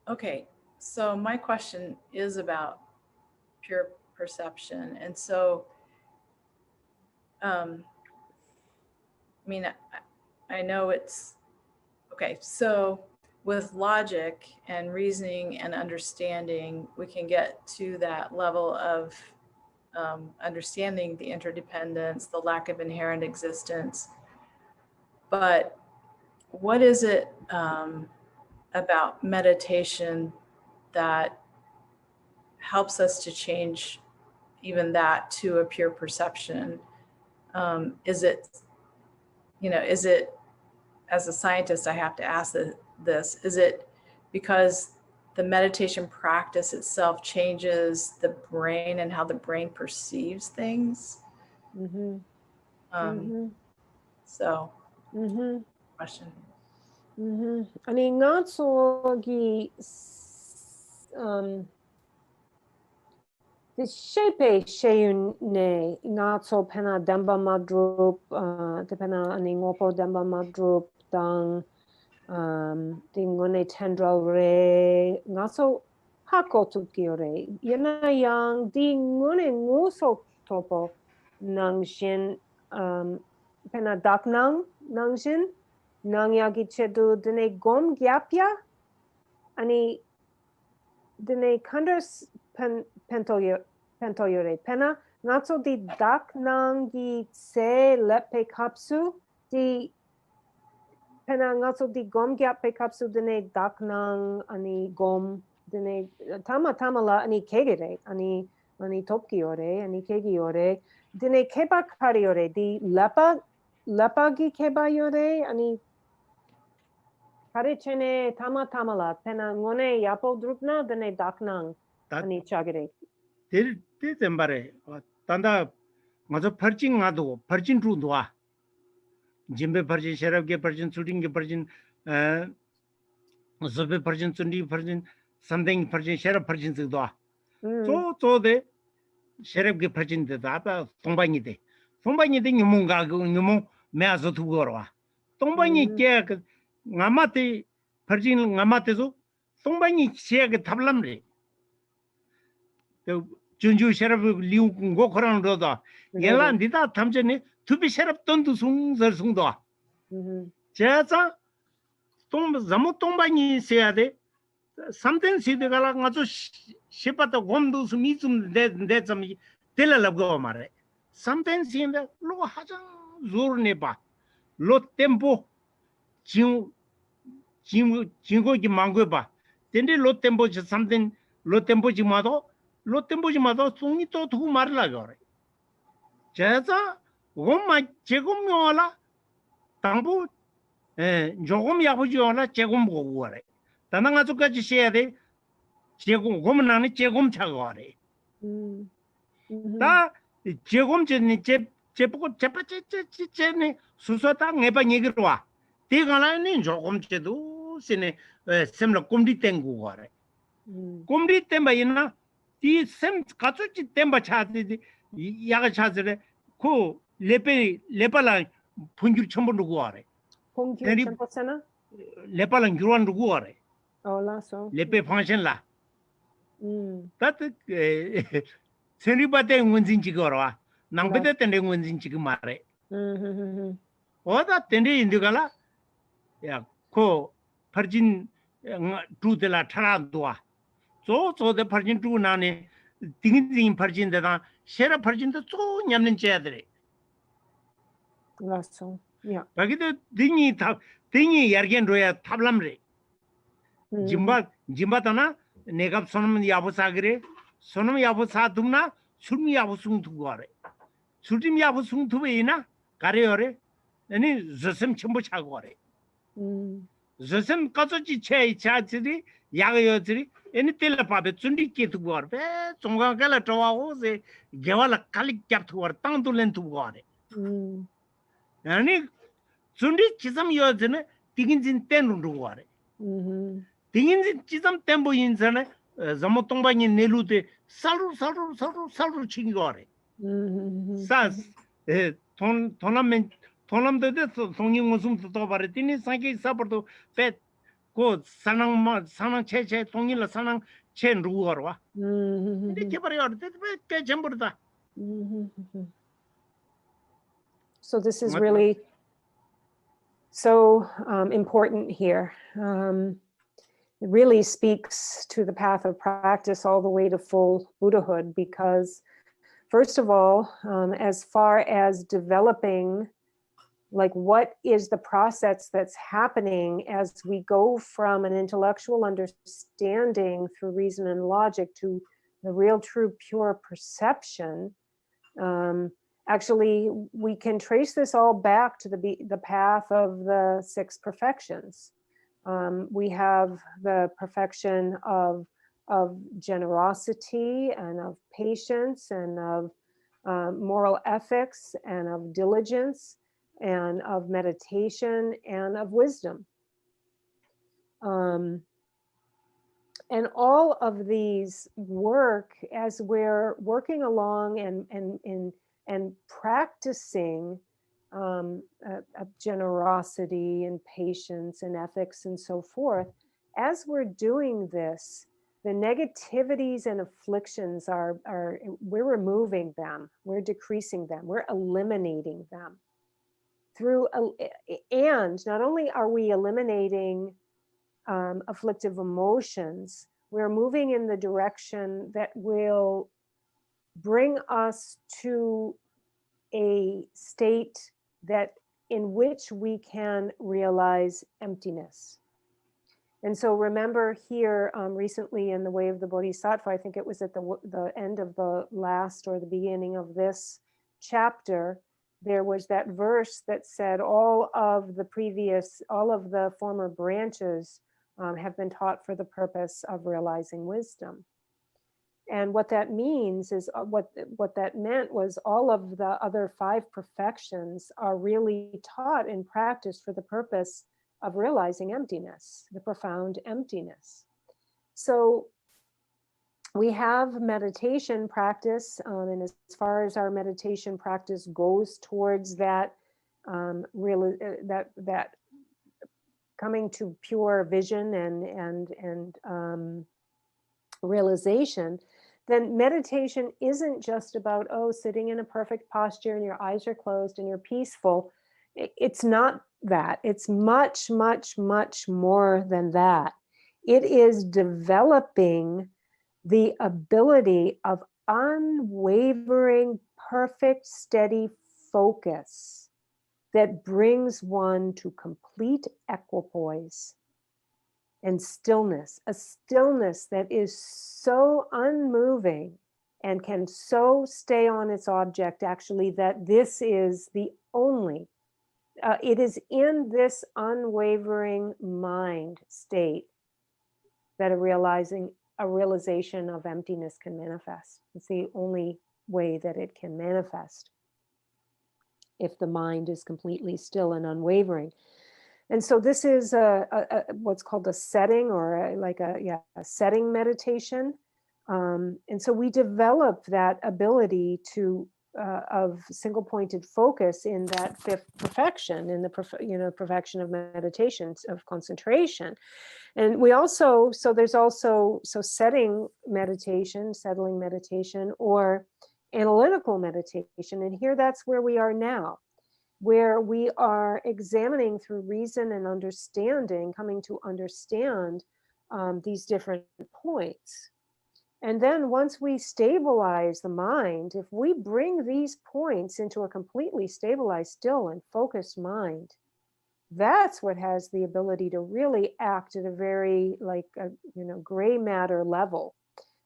Okay, so my question is about pure perception. And so, I mean, I know it's, okay, so with logic and reasoning and understanding, we can get to that level of understanding the interdependence, the lack of inherent existence. But what is it about meditation that helps us to change even that to a pure perception? Is it, as a scientist, I have to ask this, is it because the meditation practice itself changes the brain and how the brain perceives things? So, question. 아니 나초기 the shape shayune nacho pena damba madrup depena ani ngopo damba madrup dang dingone tendral re nacho hako tukiore yana yang dingone nguso topo nangshin pena daknang nangshin nangyagi chedu dine gom gyapya ani dine kanders pentoyore pena natso di dak nangi se lepe kapsu di pena natso di gom gyape kapsu dine dak nang ani gom dine tamala ani kegere ani topkiore ani kegiore dine keba kariore di lepagi keba yore ani Karichene tamala pena ngone yapo drupna dene daknang ani chagere. Te tembare tanda ngazo parjing ngado parjing ru doa. Jimbe parjing sherab ge parjing shooting ge parjing zobe parjing sundi parjing something parjing sherab parjing doa. So de sherab ge parjing de da ba tongbangi de nyumunga nyumung me azo tu gorwa. Tongbangi ke ngamate parjing ngamate zo tongbangi siya ge tablamre. junju sherab liu go koran roda yela ndita tamjene tubi sherab tondu sung zar sung do jaza tom zamu tombani seade something side gala ngazo shepata gomdu sumi zum de zam telala go mare something sinde lo hajang zur ne ba lo tempo jingo gi mangwe ba tende lo tempo something lo tempo ji mado lo tempo ji mado sungi to thu mar la gore jaza gomma jegom yola 당부 조금 야부지어나 제금 보고 그래. 단ang 아주까지 해야 돼. 제금 고면 안에 제금 차고 그래. 다 제금 전에 제보고 제빠제제제네 수수다 내봐 얘기로 와. 대가라니 조금 제도 세네 셈로 꼼디 땡고 그래. 꼼디 땡바 있나? 이셈 가츠지 땡바 차지 야가 차지래. 그 레발라 punjur chambo nugu are punjur chambo sana lepalang gruan nugu are ola so lepe function la tat seni bate ngunjin chi gorwa nangbede tende ngunjin chi mare oda tende indigala ya ko parjin tu de la thara doa so de parjin tu na ne ding parjin de da shera parjin de so nyamnen chedre Lasso, yeah. Bagida dingi yargen roya tablamre. Jimba tana negap sonam yabu sagre, sonam yabu sadumna, surmi yabu sung tugare. Surtim yabu sung tubeina, kareore, any zosem chimbo chagore. Zosem kazochi che chachiri, yagayotri, any telepabe, sundi ketugor, songa gala towa hose, gevala kalik captur, tantulen tugare. 아니 준비 지점 요즈네 디긴진 땐으로 와래 디긴진 지점 땐보 인자네 자모 동방이 내루데 살루 치기 거래 사스 돈남데 송이 무슨 또 바르티니 상기 사버도 배고 사낭 체체 동일라 사낭 체 누구와 이렇게 버려 배 전부다 So this is really so important here. It really speaks to the path of practice all the way to full Buddhahood, because first of all, as far as developing Like, what is the process that's happening as we go from an intellectual understanding through reason and logic to the real, true, pure perception? Actually, we can trace this all back to the path of the 6 perfections. We have the perfection of generosity and of patience and of moral ethics and of diligence and of meditation and of wisdom. And all of these work as we're working along and practicing of generosity and patience and ethics and so forth. As we're doing this, the negativities and afflictions we're removing them, we're decreasing them, we're eliminating them. And not only are we eliminating afflictive emotions, we're moving in the direction that will bring us to a state in which we can realize emptiness. And so remember here recently in The Way of the Bodhisattva, I think it was at the end of the last or the beginning of this chapter, there was that verse that said all of the former branches have been taught for the purpose of realizing wisdom. And what that means is what that meant was all of the other 5 perfections are really taught and practiced for the purpose of realizing emptiness, the profound emptiness. So we have meditation practice, and as far as our meditation practice goes towards that that coming to pure vision and realization, then meditation isn't just about sitting in a perfect posture and your eyes are closed and you're peaceful. It's not that. It's much, much, much more than that. It is developing the ability of unwavering, perfect, steady focus that brings one to complete equipoise and stillness, a stillness that is so unmoving and can so stay on its object, actually, that this is the only, it is in this unwavering mind state that a realization of emptiness can manifest. It's the only way that it can manifest if the mind is completely still and unwavering. And so this is what's called a setting, or a setting meditation. And so we develop that ability of single-pointed focus in that 5th perfection, in the perfection of meditation, of concentration. And we also, there's also setting meditation, settling meditation, or analytical meditation. And here that's where we are now, where we are examining through reason and understanding, coming to understand these different points. And then once we stabilize the mind, if we bring these points into a completely stabilized, still and focused mind, that's what has the ability to really act at a very gray matter level.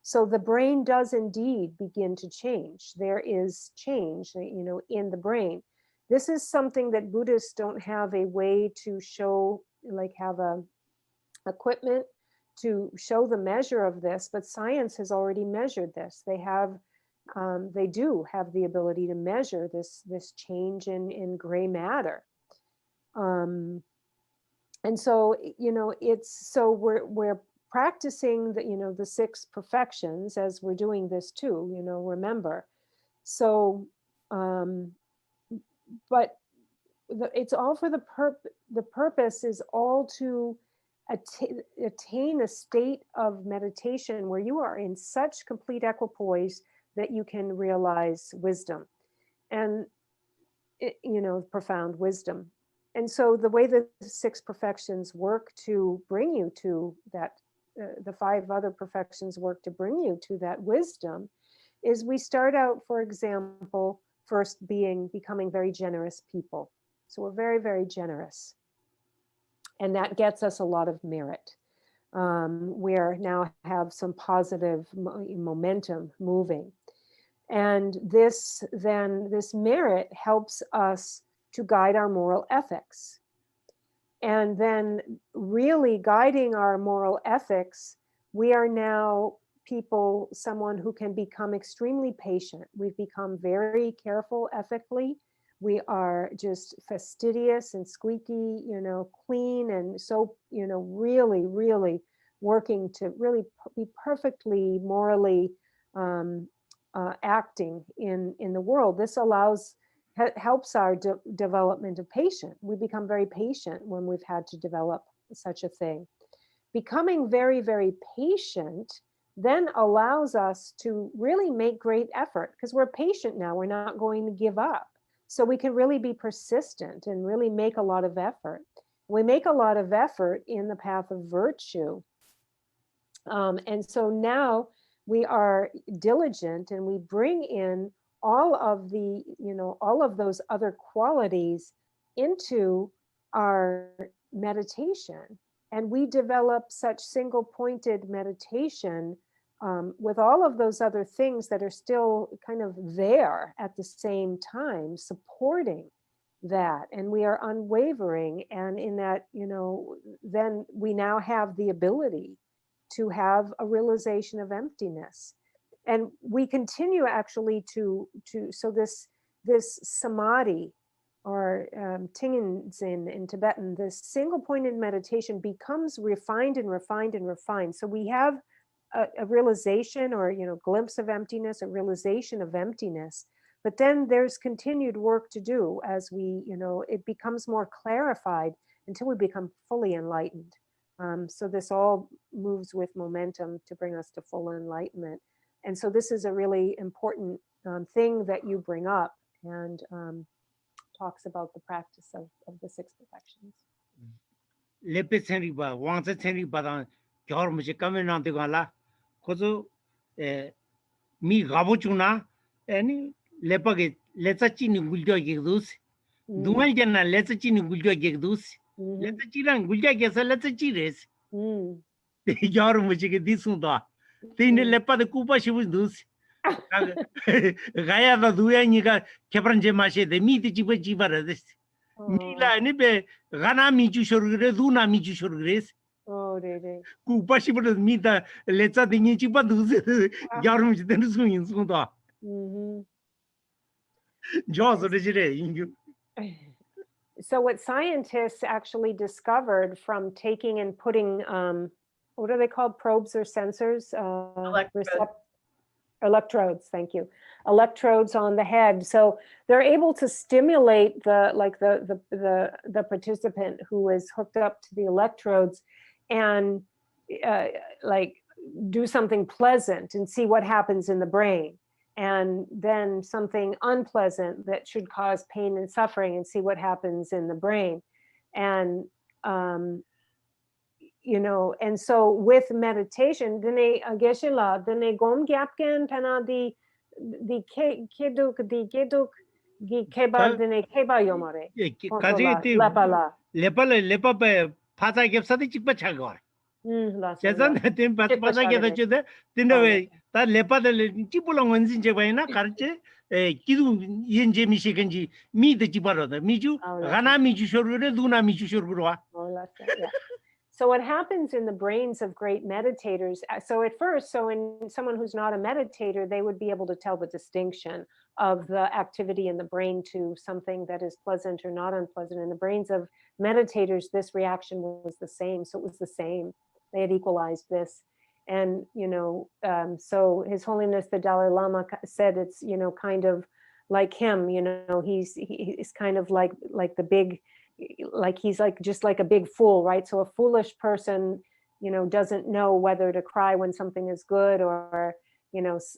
So the brain does indeed begin to change. There is change, in the brain. This is something that Buddhists don't have a way to show, have a equipment to show the measure of this, but science has already measured this. They do have the ability to measure this change in gray matter. And so, we're practicing the 6 perfections as we're doing this too, remember. So, but it's all for the purpose is all to attain a state of meditation where you are in such complete equipoise that you can realize wisdom and, profound wisdom. And so the way the 6 perfections work to bring you to that, the 5 other perfections work to bring you to that wisdom, is we start out, for example, first becoming very generous people. So we're very, very generous. And that gets us a lot of merit. We now have some positive momentum moving. And this merit helps us to guide our moral ethics. And then really guiding our moral ethics, we are now someone who can become extremely patient. We've become very careful ethically. We are just fastidious and squeaky, clean, and so, really, really working to really be perfectly morally acting in the world. This helps our development of patience. We become very patient when we've had to develop such a thing. Becoming very, very patient then allows us to really make great effort, because we're patient now. We're not going to give up. So we can really be persistent and really make a lot of effort. We make a lot of effort in the path of virtue. And so now we are diligent, and we bring in all of those other qualities into our meditation. And we develop such single-pointed meditation with all of those other things that are still kind of there at the same time, supporting that. And we are unwavering. And in that, then we now have the ability to have a realization of emptiness. And we continue actually so this samadhi, or Tingenzin in Tibetan, this single-pointed meditation becomes refined and refined and refined. So we have a realization, or glimpse of emptiness, a realization of emptiness. But then there's continued work to do as it becomes more clarified until we become fully enlightened. So this all moves with momentum to bring us to full enlightenment. And so this is a really important thing that you bring up, and talks about the practice of the six perfections. Mi gabuchuna any lepage letachini guljo gegdus dumalgana letachini guljo gegdus letachiran gulja gesa letachires yor mujike disunda tin lepa de kupa shibus dus gaya da duya ni ga kebranje mashe de mi de jiba jibara des mila ni be gana mi ju shurgre duna mi ju shurgres kupa shibus mi da lecha de ni jiba dus yor mujike de suin sunda So what scientists actually discovered from taking and putting, what are they called? Probes or sensors? Electrodes, thank you. Electrodes on the head. So they're able to stimulate the participant who is hooked up to the electrodes and do something pleasant and see what happens in the brain. And then something unpleasant that should cause pain and suffering, and see what happens in the brain. And, and so with meditation, dene ageshila, dene gom gyapken tana di keduk gi keba dene keba yomare. Lepala. Lepala pata gepsadi chikpa chagor. Jazan tim pata geta chude tinwe ta lepa de chipulong onjin je baina karche kidu yenje mi shikenji mi de chiparo da miju gana miju shorure duna miju shorurwa. So what happens in the brains of great meditators, so in someone who's not a meditator, they would be able to tell the distinction of the activity in the brain to something that is pleasant or not unpleasant. In the brains of meditators, this reaction was the same. So it was the same. They had equalized this. And, so His Holiness the Dalai Lama said it's, kind of like him, he's kind of like the big, he's just like a big fool, right? So a foolish person, doesn't know whether to cry when something is good or,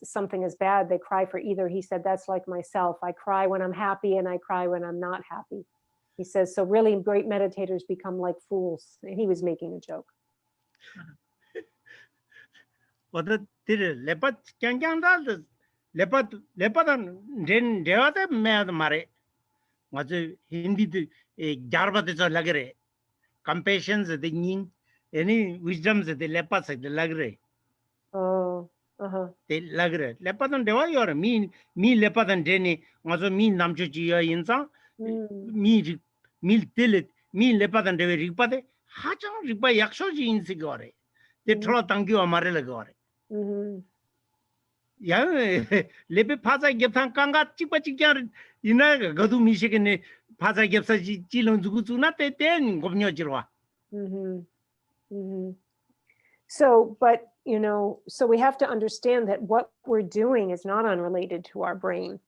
something is bad. They cry for either. He said, that's like myself. I cry when I'm happy and I cry when I'm not happy. He says, so really great meditators become like fools. And he was making a joke. Oda tire lepat kyang dal lepat lepadan den dewa de me mare 맞아 힌디도 자르바데서 라그래 compassions the ning any wisdoms the lepas the lagre Oh, uh-huh. the lagre lepadan dewa yor mi lepadan deni mazo mi namchu ji ya insa mi telet mi lepadan dewe ripade hachang ripa yaksho ji insi gore te thola tangyo amare lagore 야 레베 파자 겹탄 깡가 찍바 찍냐 이나 거두 미시겠네 파자 겹사 찔런 주고 주나 때땐 곱녀지로와 So, but so we have to understand that what we're doing is not unrelated to our brain.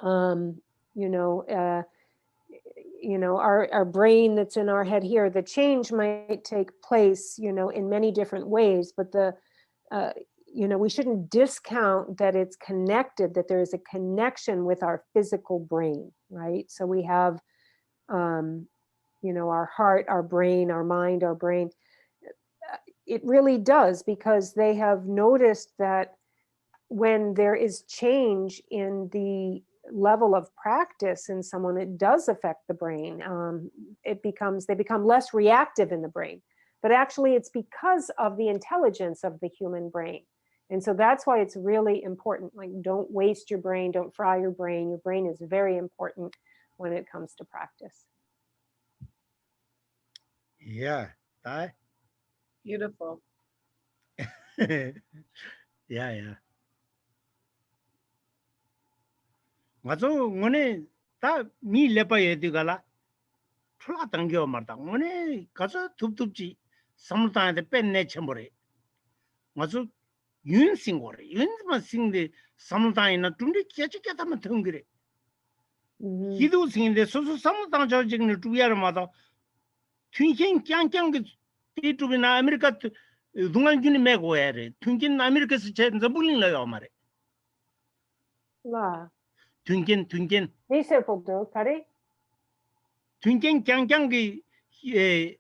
Our brain that's in our head here, the change might take place, in many different ways, but we shouldn't discount that it's connected, that there is a connection with our physical brain, right? So we have, our heart, our brain, our mind, our brain. It really does, because they have noticed that when there is change in the level of practice in someone, it does affect the brain. They become less reactive in the brain, but actually it's because of the intelligence of the human brain. And so that's why it's really important. Like, don't waste your brain, don't fry your brain. Your brain is very important when it comes to practice. Yeah, Beautiful. yeah. 맞아, 오늘 다 미 레파 얘기가라. 풀라 당겨 말다. 오늘 가서 둡둡지 삼탄한테 뺀내 쳐버려. 맞아, 윤싱거래. 윤만 싱데 삼탄이나 둔데 깨지게다만 덩그래. 기도 싱데 소소 삼탄 저지는 두야마다 튠킹 깡깡 띠투비나 아메리카 동안균이 메고 해래. 튠킹 아메리카에서 제가 불린다요 말해. 라. 튠킹. Dice podo, kare? 튠킹 깡깡기 Di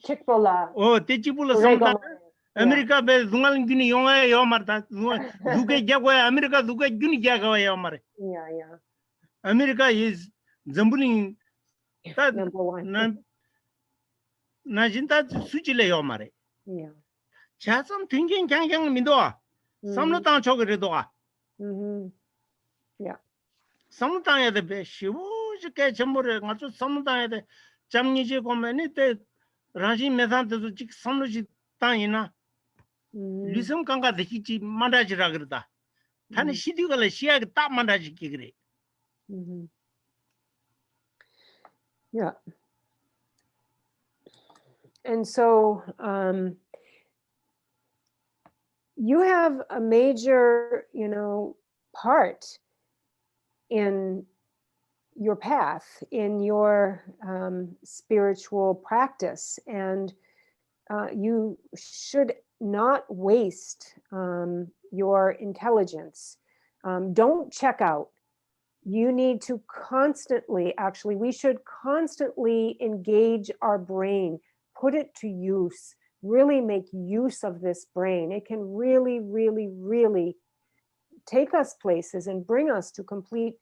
chikbola. 대지불로 삼다. 아메리카 배 동안균이 용어요 말다. 누가 자고야 아메리카 누가 균이 자고야 말해. Yeah. America is zambuling Number one. na jinta suchile yo mare. Yeah. Chasam thinking kyang mindo. Samlo tang chogre do. Yeah. Samlo tang ya de be shivu ke chambore ngaso samlo tang ya de jamni je komeni te raji mesan te chik samlo ji tang ina. Lisum kanga de chi manda ji ragrda. Tani shidi gala shia ge ta manda ji kigre. Yeah. And so you have a major, part in your path, in your spiritual practice, and you should not waste your intelligence. Don't check out. You need to we should constantly engage our brain, put it to use, really make use of this brain. It can really, really, really take us places and bring us to complete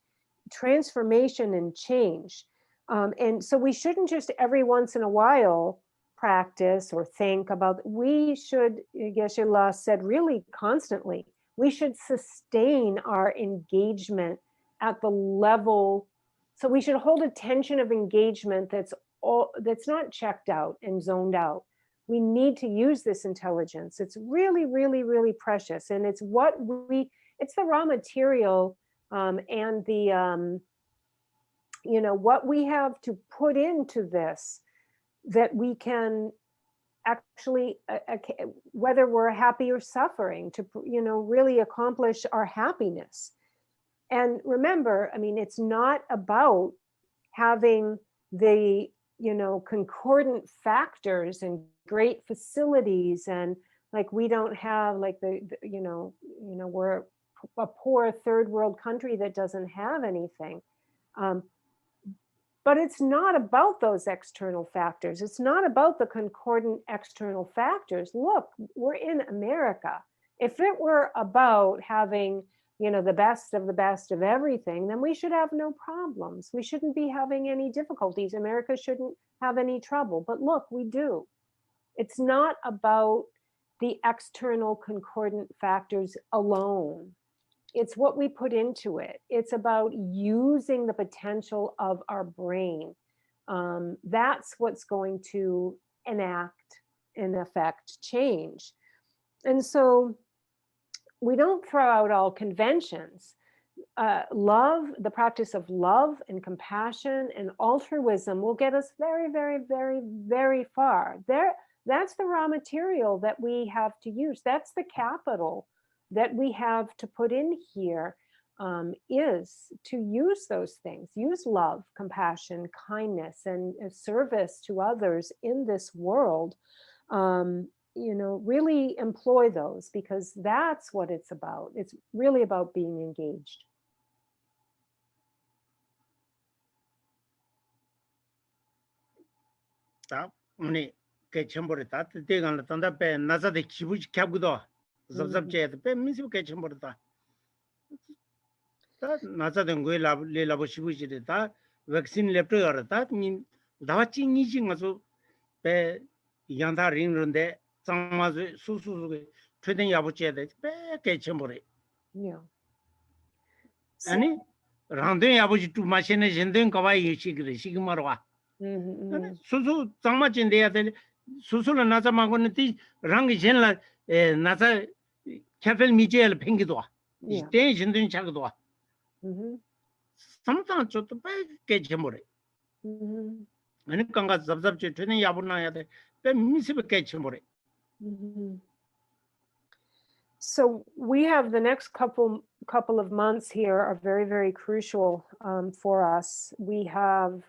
transformation and change. And so we shouldn't just every once in a while practice or think about, we should, Geshe-la said, really constantly, we should sustain our engagement at the level. So we should hold a tension of engagement that's not checked out and zoned out. We need to use this intelligence. It's really, really, really precious. And it's it's the raw material and the, what we have to put into this, that we can actually, whether we're happy or suffering, to, really accomplish our happiness. And remember, it's not about having the, concordant factors and great facilities, and like we don't have like we're a poor third world country that doesn't have anything. But it's not about those external factors. It's not about the concordant external factors. Look, we're in America. If it were about having, the best of everything, then we should have no problems. We shouldn't be having any difficulties. America shouldn't have any trouble. But look, we do. It's not about the external concordant factors alone. It's what we put into it. It's about using the potential of our brain. That's what's going to enact, in effect, change. And so we don't throw out all conventions. Love, the practice of love and compassion and altruism will get us very, very, very, very far. That's the raw material that we have to use. That's the capital that we have to put in here, is to use those things. Use love, compassion, kindness, and service to others in this world. Really employ those, because that's what it's about. It's really about being engaged. Yeah. 아니 랑된 아버지 두 마시네 전된 가와이 시그리 시그마로와 수수 장마진 돼야 돼 수수는 나자마고는 티 랑이 전라 나자 캐펠 미제엘 팽기도 와 이때 전된 작도 와 삼상 저도 빼게 점으래 아니 강가 잡잡지 되는 야분나야 돼빼 미스베게 점으래. So we have the next couple of months here are very, very crucial for us. We have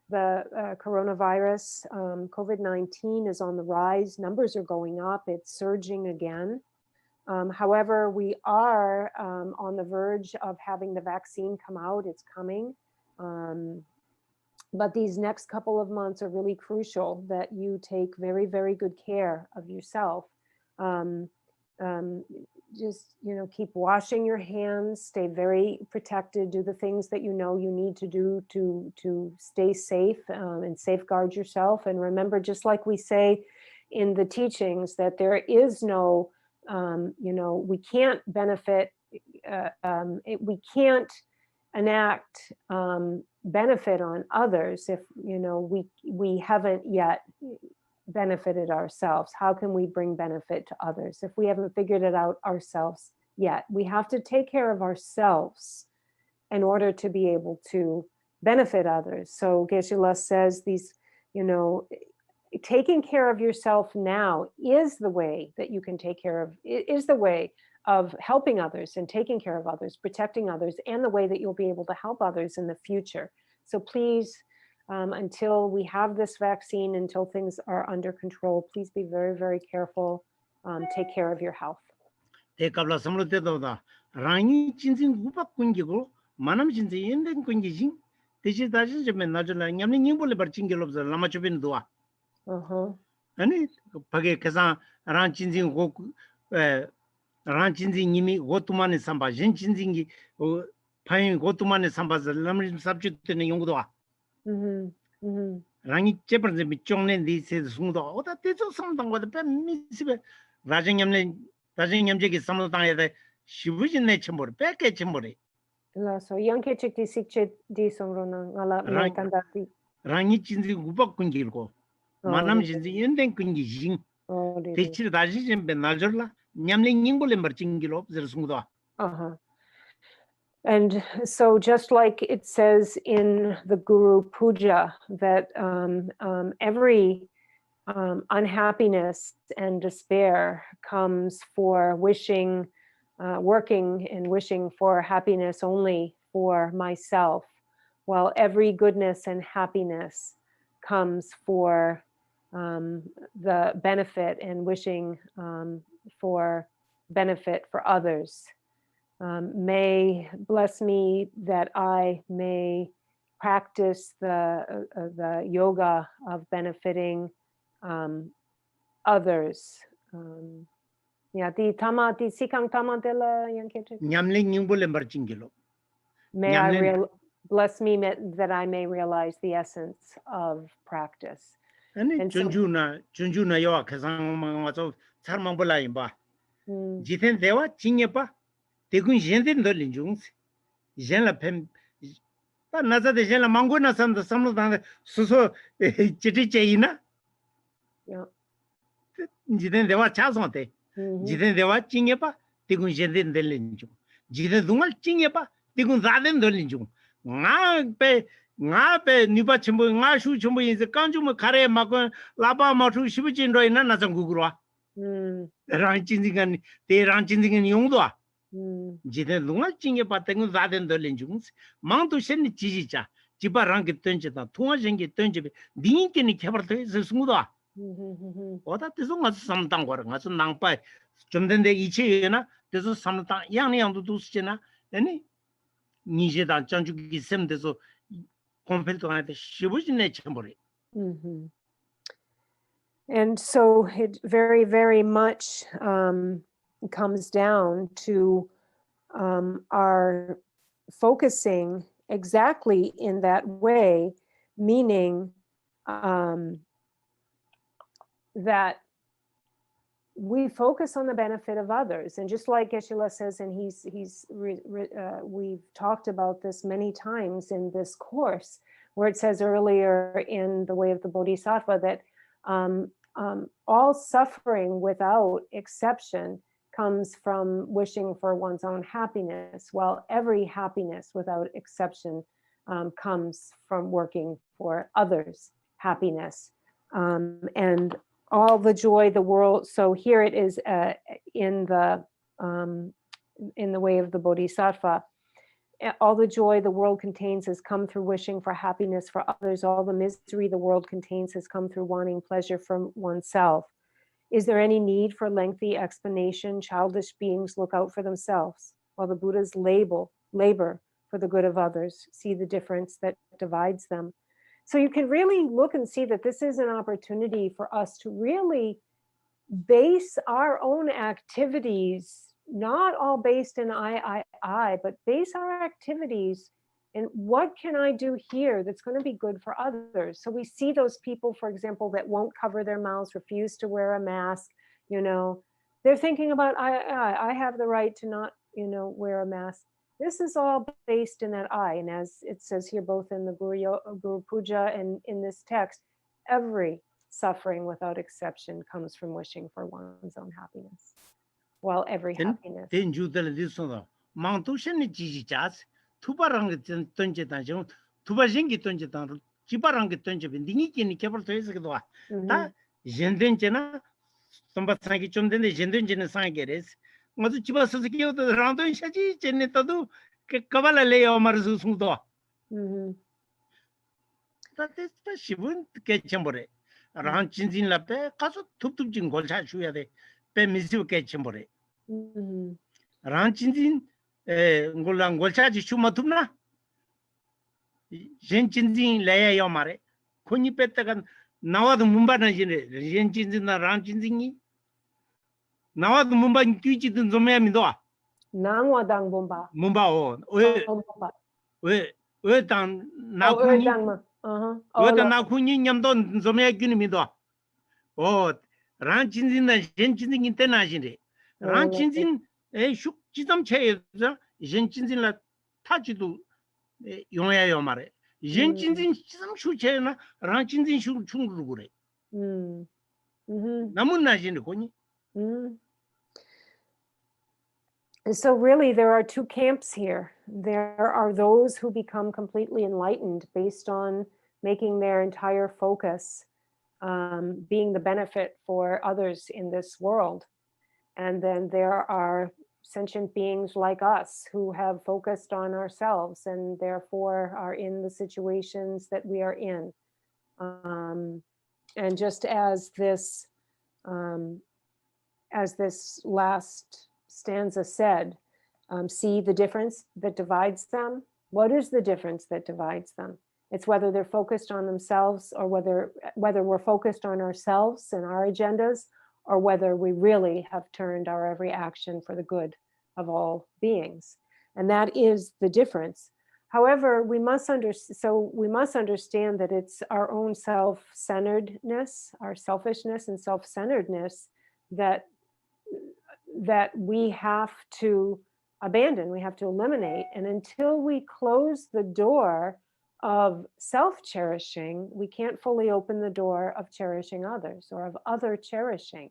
the coronavirus, COVID-19 is on the rise. Numbers are going up. It's surging again. However, we are on the verge of having the vaccine come out. It's coming. But these next couple of months are really crucial that you take very, very good care of yourself. Just, keep washing your hands, stay very protected, do the things that you need to do to stay safe and safeguard yourself. And remember, just like we say in the teachings, that there is no, we can't benefit, we can't enact benefit on others if, we haven't yet benefited ourselves. How can we bring benefit to others if we haven't figured it out ourselves yet? We have to take care of ourselves in order to be able to benefit others. So Geshe-la says these, taking care of yourself now is the way that you can take care of, is the way of helping others and taking care of others, protecting others, and the way that you'll be able to help others in the future. So please, until we have this vaccine, until things are under control, please be very, very careful. Take care of your health. 대갑라 삼로 때도다 랑이 진진 구박 군기고 만남 진진 인된 군기진 대시 다시 좀 나절라 냠니 닝볼레 버칭길 없어 라마 주빈 도와 아니 바게 계산 랑 진진 랑 진진 님이 고투만에 삼바 진 진진기 파인 고투만에 삼바서 라마 삽주 때는 용도와 랑이 제번에 미쪽내 디세 숨도 어다 대조 삼당과도 뱀 미스베 라정냠내 다정냠제기 삼도당에 시부진내 첨보를 뺏게 첨보래 So yanke chikti sikche di somrona ngala meikandati 랑이 진지 구박군 길고 만남 진지 연된 군기 징 대치를 다시 좀 benal절라 냠내 닝볼레 머징기로 저승도 And so just like it says in the Guru Puja that every unhappiness and despair comes for wishing, working and wishing for happiness only for myself, while every goodness and happiness comes for the benefit and wishing for benefit for others. May bless me that I may practice the yoga of benefiting others Yeah, di tama di sikang tama de la yanketu. 냠랭 닝불레 머징길로 May I 냠랭 bless me that I may realize the essence of practice. 아니 And so- 준주나 요아 가상 와서 살망불라이 봐 Mm, 지텐 대와 징예봐 대군 현된 돌린 중스 젠라 팸 다 나자데 젠라 망고나 산다 삼로다 수소 지지제이나 yeah. 지텐 대와 차송한테 Mhm. 지텐 대와 징예봐 대군 현된 돌린 중 지텐 동al 징예봐 대군 자된 돌린 중 나베 니바 첨부 나슈 첨부 이제 간주뭐 가래 막고 라바 마투 시부진로 있나 나장 구구로 랑진진간 대랑진진간 용도아 지대 동al 징에 봤던 자된 돌린 중 망도 셴니 지지자 지바랑게 던지다 통화쟁게 던지비 니인께니 개발도 해서 승우다 어다 뜻은 가서 삼당 거라 가서 낭빠 좀 된데 이체나 그래서 삼당 양양도 두스잖아 아니 니제다 전주기 셈돼서 컴펠도한테 시부진내 첨버리 And so it very, very much comes down to our focusing exactly in that way, meaning that we focus on the benefit of others. And just like Geshe-la says, and we've talked about this many times in this course, where it says earlier in the Way of the Bodhisattva that all suffering without exception comes from wishing for one's own happiness, while every happiness without exception comes from working for others' happiness. And all the joy the world, so here it is in the Way of the Bodhisattva, all the joy the world contains has come through wishing for happiness for others. All the misery the world contains has come through wanting pleasure for oneself. Is there any need for lengthy explanation? Childish beings look out for themselves, while the Buddhas labor for the good of others. See the difference that divides them. So you can really look and see that this is an opportunity for us to really base our own activities, not all based in I, but base our activities in what can I do here that's going to be good for others. So we see those people, for example, that won't cover their mouths, refuse to wear a mask, they're thinking about, I have the right to not, wear a mask. This is all based in that I, and as it says here, both in the Guru Puja and in this text, every suffering without exception comes from wishing for one's own happiness. While every happiness. Then you tell this one, Mountain Jijas, Tubarang Tunjetan, Tubazingi Tunjetan, Chibarang Tunjabin, Diniki, Capital Tezagua, that Jendengena, somebody chum then the Jendengena Sangeres, Mother Chibasaki, the Randon Shaji, Jenetadu, Kavala Leo Marzusudo. That is the Shibun Ketchambore. Around Chinzin Lape, Caso Tuptujin Golcha Shuade. Mizu Ketchambore. Ranchinzin, Golang Golchaji Shumatumna Jenchinzin Laya Yomare, Kuni Petagan, now the Mumbana Jenchinzin Ranchinzingi, now the Mumban Kichi in Zomamidoa. Nangwadang Bumba. Mumba, where down now, where the Nakuni Yamdon Zomea Gunimidoa. Oh, Ranchinzin and Jenchinzin International. Ranchinzin, Shuk Chitam Chayza, Jenchinzin la Tachidu Yoya Yomare. Jenchinzin Cham Shuchena, Ranchinzin Shungure. Namuna Jenkoni. So really there are two camps here. There are those who become completely enlightened based on making their entire focus being the benefit for others in this world. And then there are sentient beings like us who have focused on ourselves and therefore are in the situations that we are in. And just as this last stanza said, see the difference that divides them. What is the difference that divides them? It's whether they're focused on themselves or whether we're focused on ourselves and our agendas, or whether we really have turned our every action for the good of all beings. And that is the difference. However, we must understand that it's our own self-centeredness, our selfishness and self-centeredness that we have to abandon, we have to eliminate. And until we close the door of self-cherishing, we can't fully open the door of cherishing others or of other cherishing.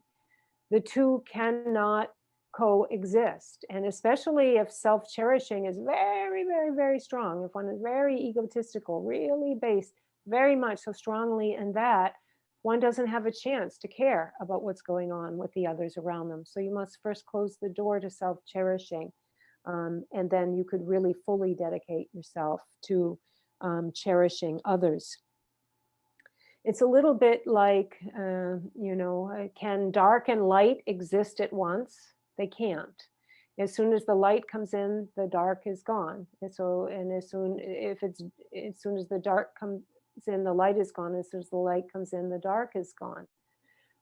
The two cannot coexist. And especially if self-cherishing is very, very, very strong, if one is very egotistical, really based very much so strongly in that, one doesn't have a chance to care about what's going on with the others around them. So you must first close the door to self-cherishing. And then you could really fully dedicate yourself to cherishing others. It's a little bit like, can dark and light exist at once? They can't. As soon as the light comes in, the dark is gone. And so, and as soon as the dark comes in, the light is gone. As soon as the light comes in, the dark is gone.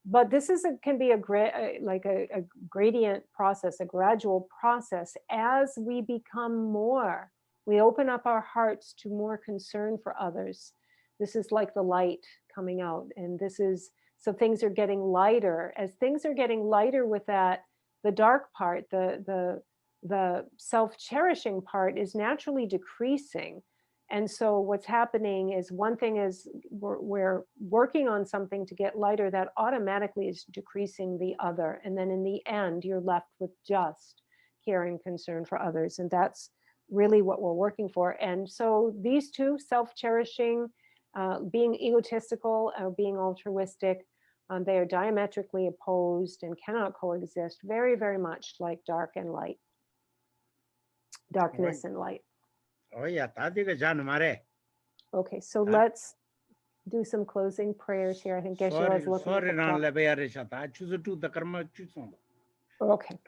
But this can be a gradient process, a gradual process. As we become more, we open up our hearts to more concern for others. This is like the light coming out. And so things are getting lighter. As things are getting lighter with that, the dark part, the self-cherishing part is naturally decreasing. And so what's happening is, one thing is we're working on something to get lighter, that automatically is decreasing the other. And then in the end, you're left with just care and concern for others. And that's really what we're working for. And so these two, self-cherishing, being egotistical or being altruistic, they are diametrically opposed and cannot coexist, very, very much like dark and light, darkness and light. Oh yeah, Okay, so let's do some closing prayers here. I think Geshe was looking at the clock. Okay,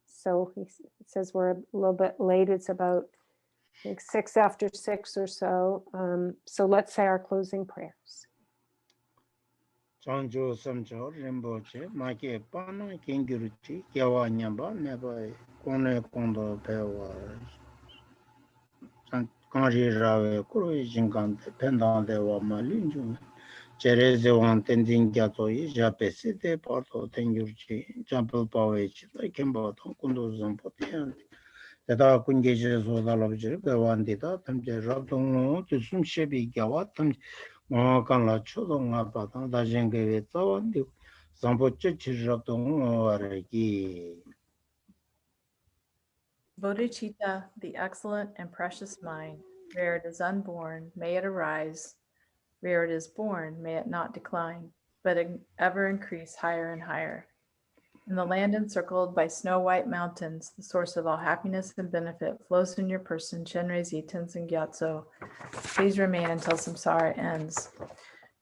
so it says we're a little bit late. It's about, I think, 6 after 6 or so. So let's say our closing prayers. Chanjo samcho rimboche make pano kingiruchi kyawa nyamba neba kone kondo pewa kanri rawe kuro jingante pendante wa malinju chereze wan tending gyato yi japesi de parto tengyurchi jampel pawechi da kemba ton kundo zampo tiyan da kungeje so da lobje bewandi da tamje rabdong to sum shebi gyawa tam Bodhicitta, the excellent and precious mind, where it is unborn, may it arise. Where it is born, may it not decline, but ever increase higher and higher. In the land encircled by snow-white mountains, the source of all happiness and benefit flows in your person, Chenrezig Tenzin Gyatso. Please remain until samsara ends.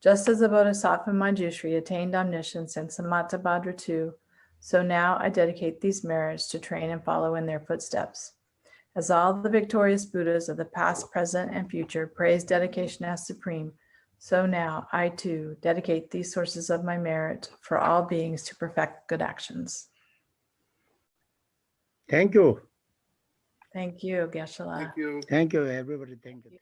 Just as the Bodhisattva Manjushri attained omniscience and Samattabhadra too, so now I dedicate these merits to train and follow in their footsteps. As all the victorious Buddhas of the past, present, and future praise dedication as supreme, so now I too dedicate these sources of my merit for all beings to perfect good actions. Thank you. Thank you, Geshe-la. Thank you, everybody. Thank you.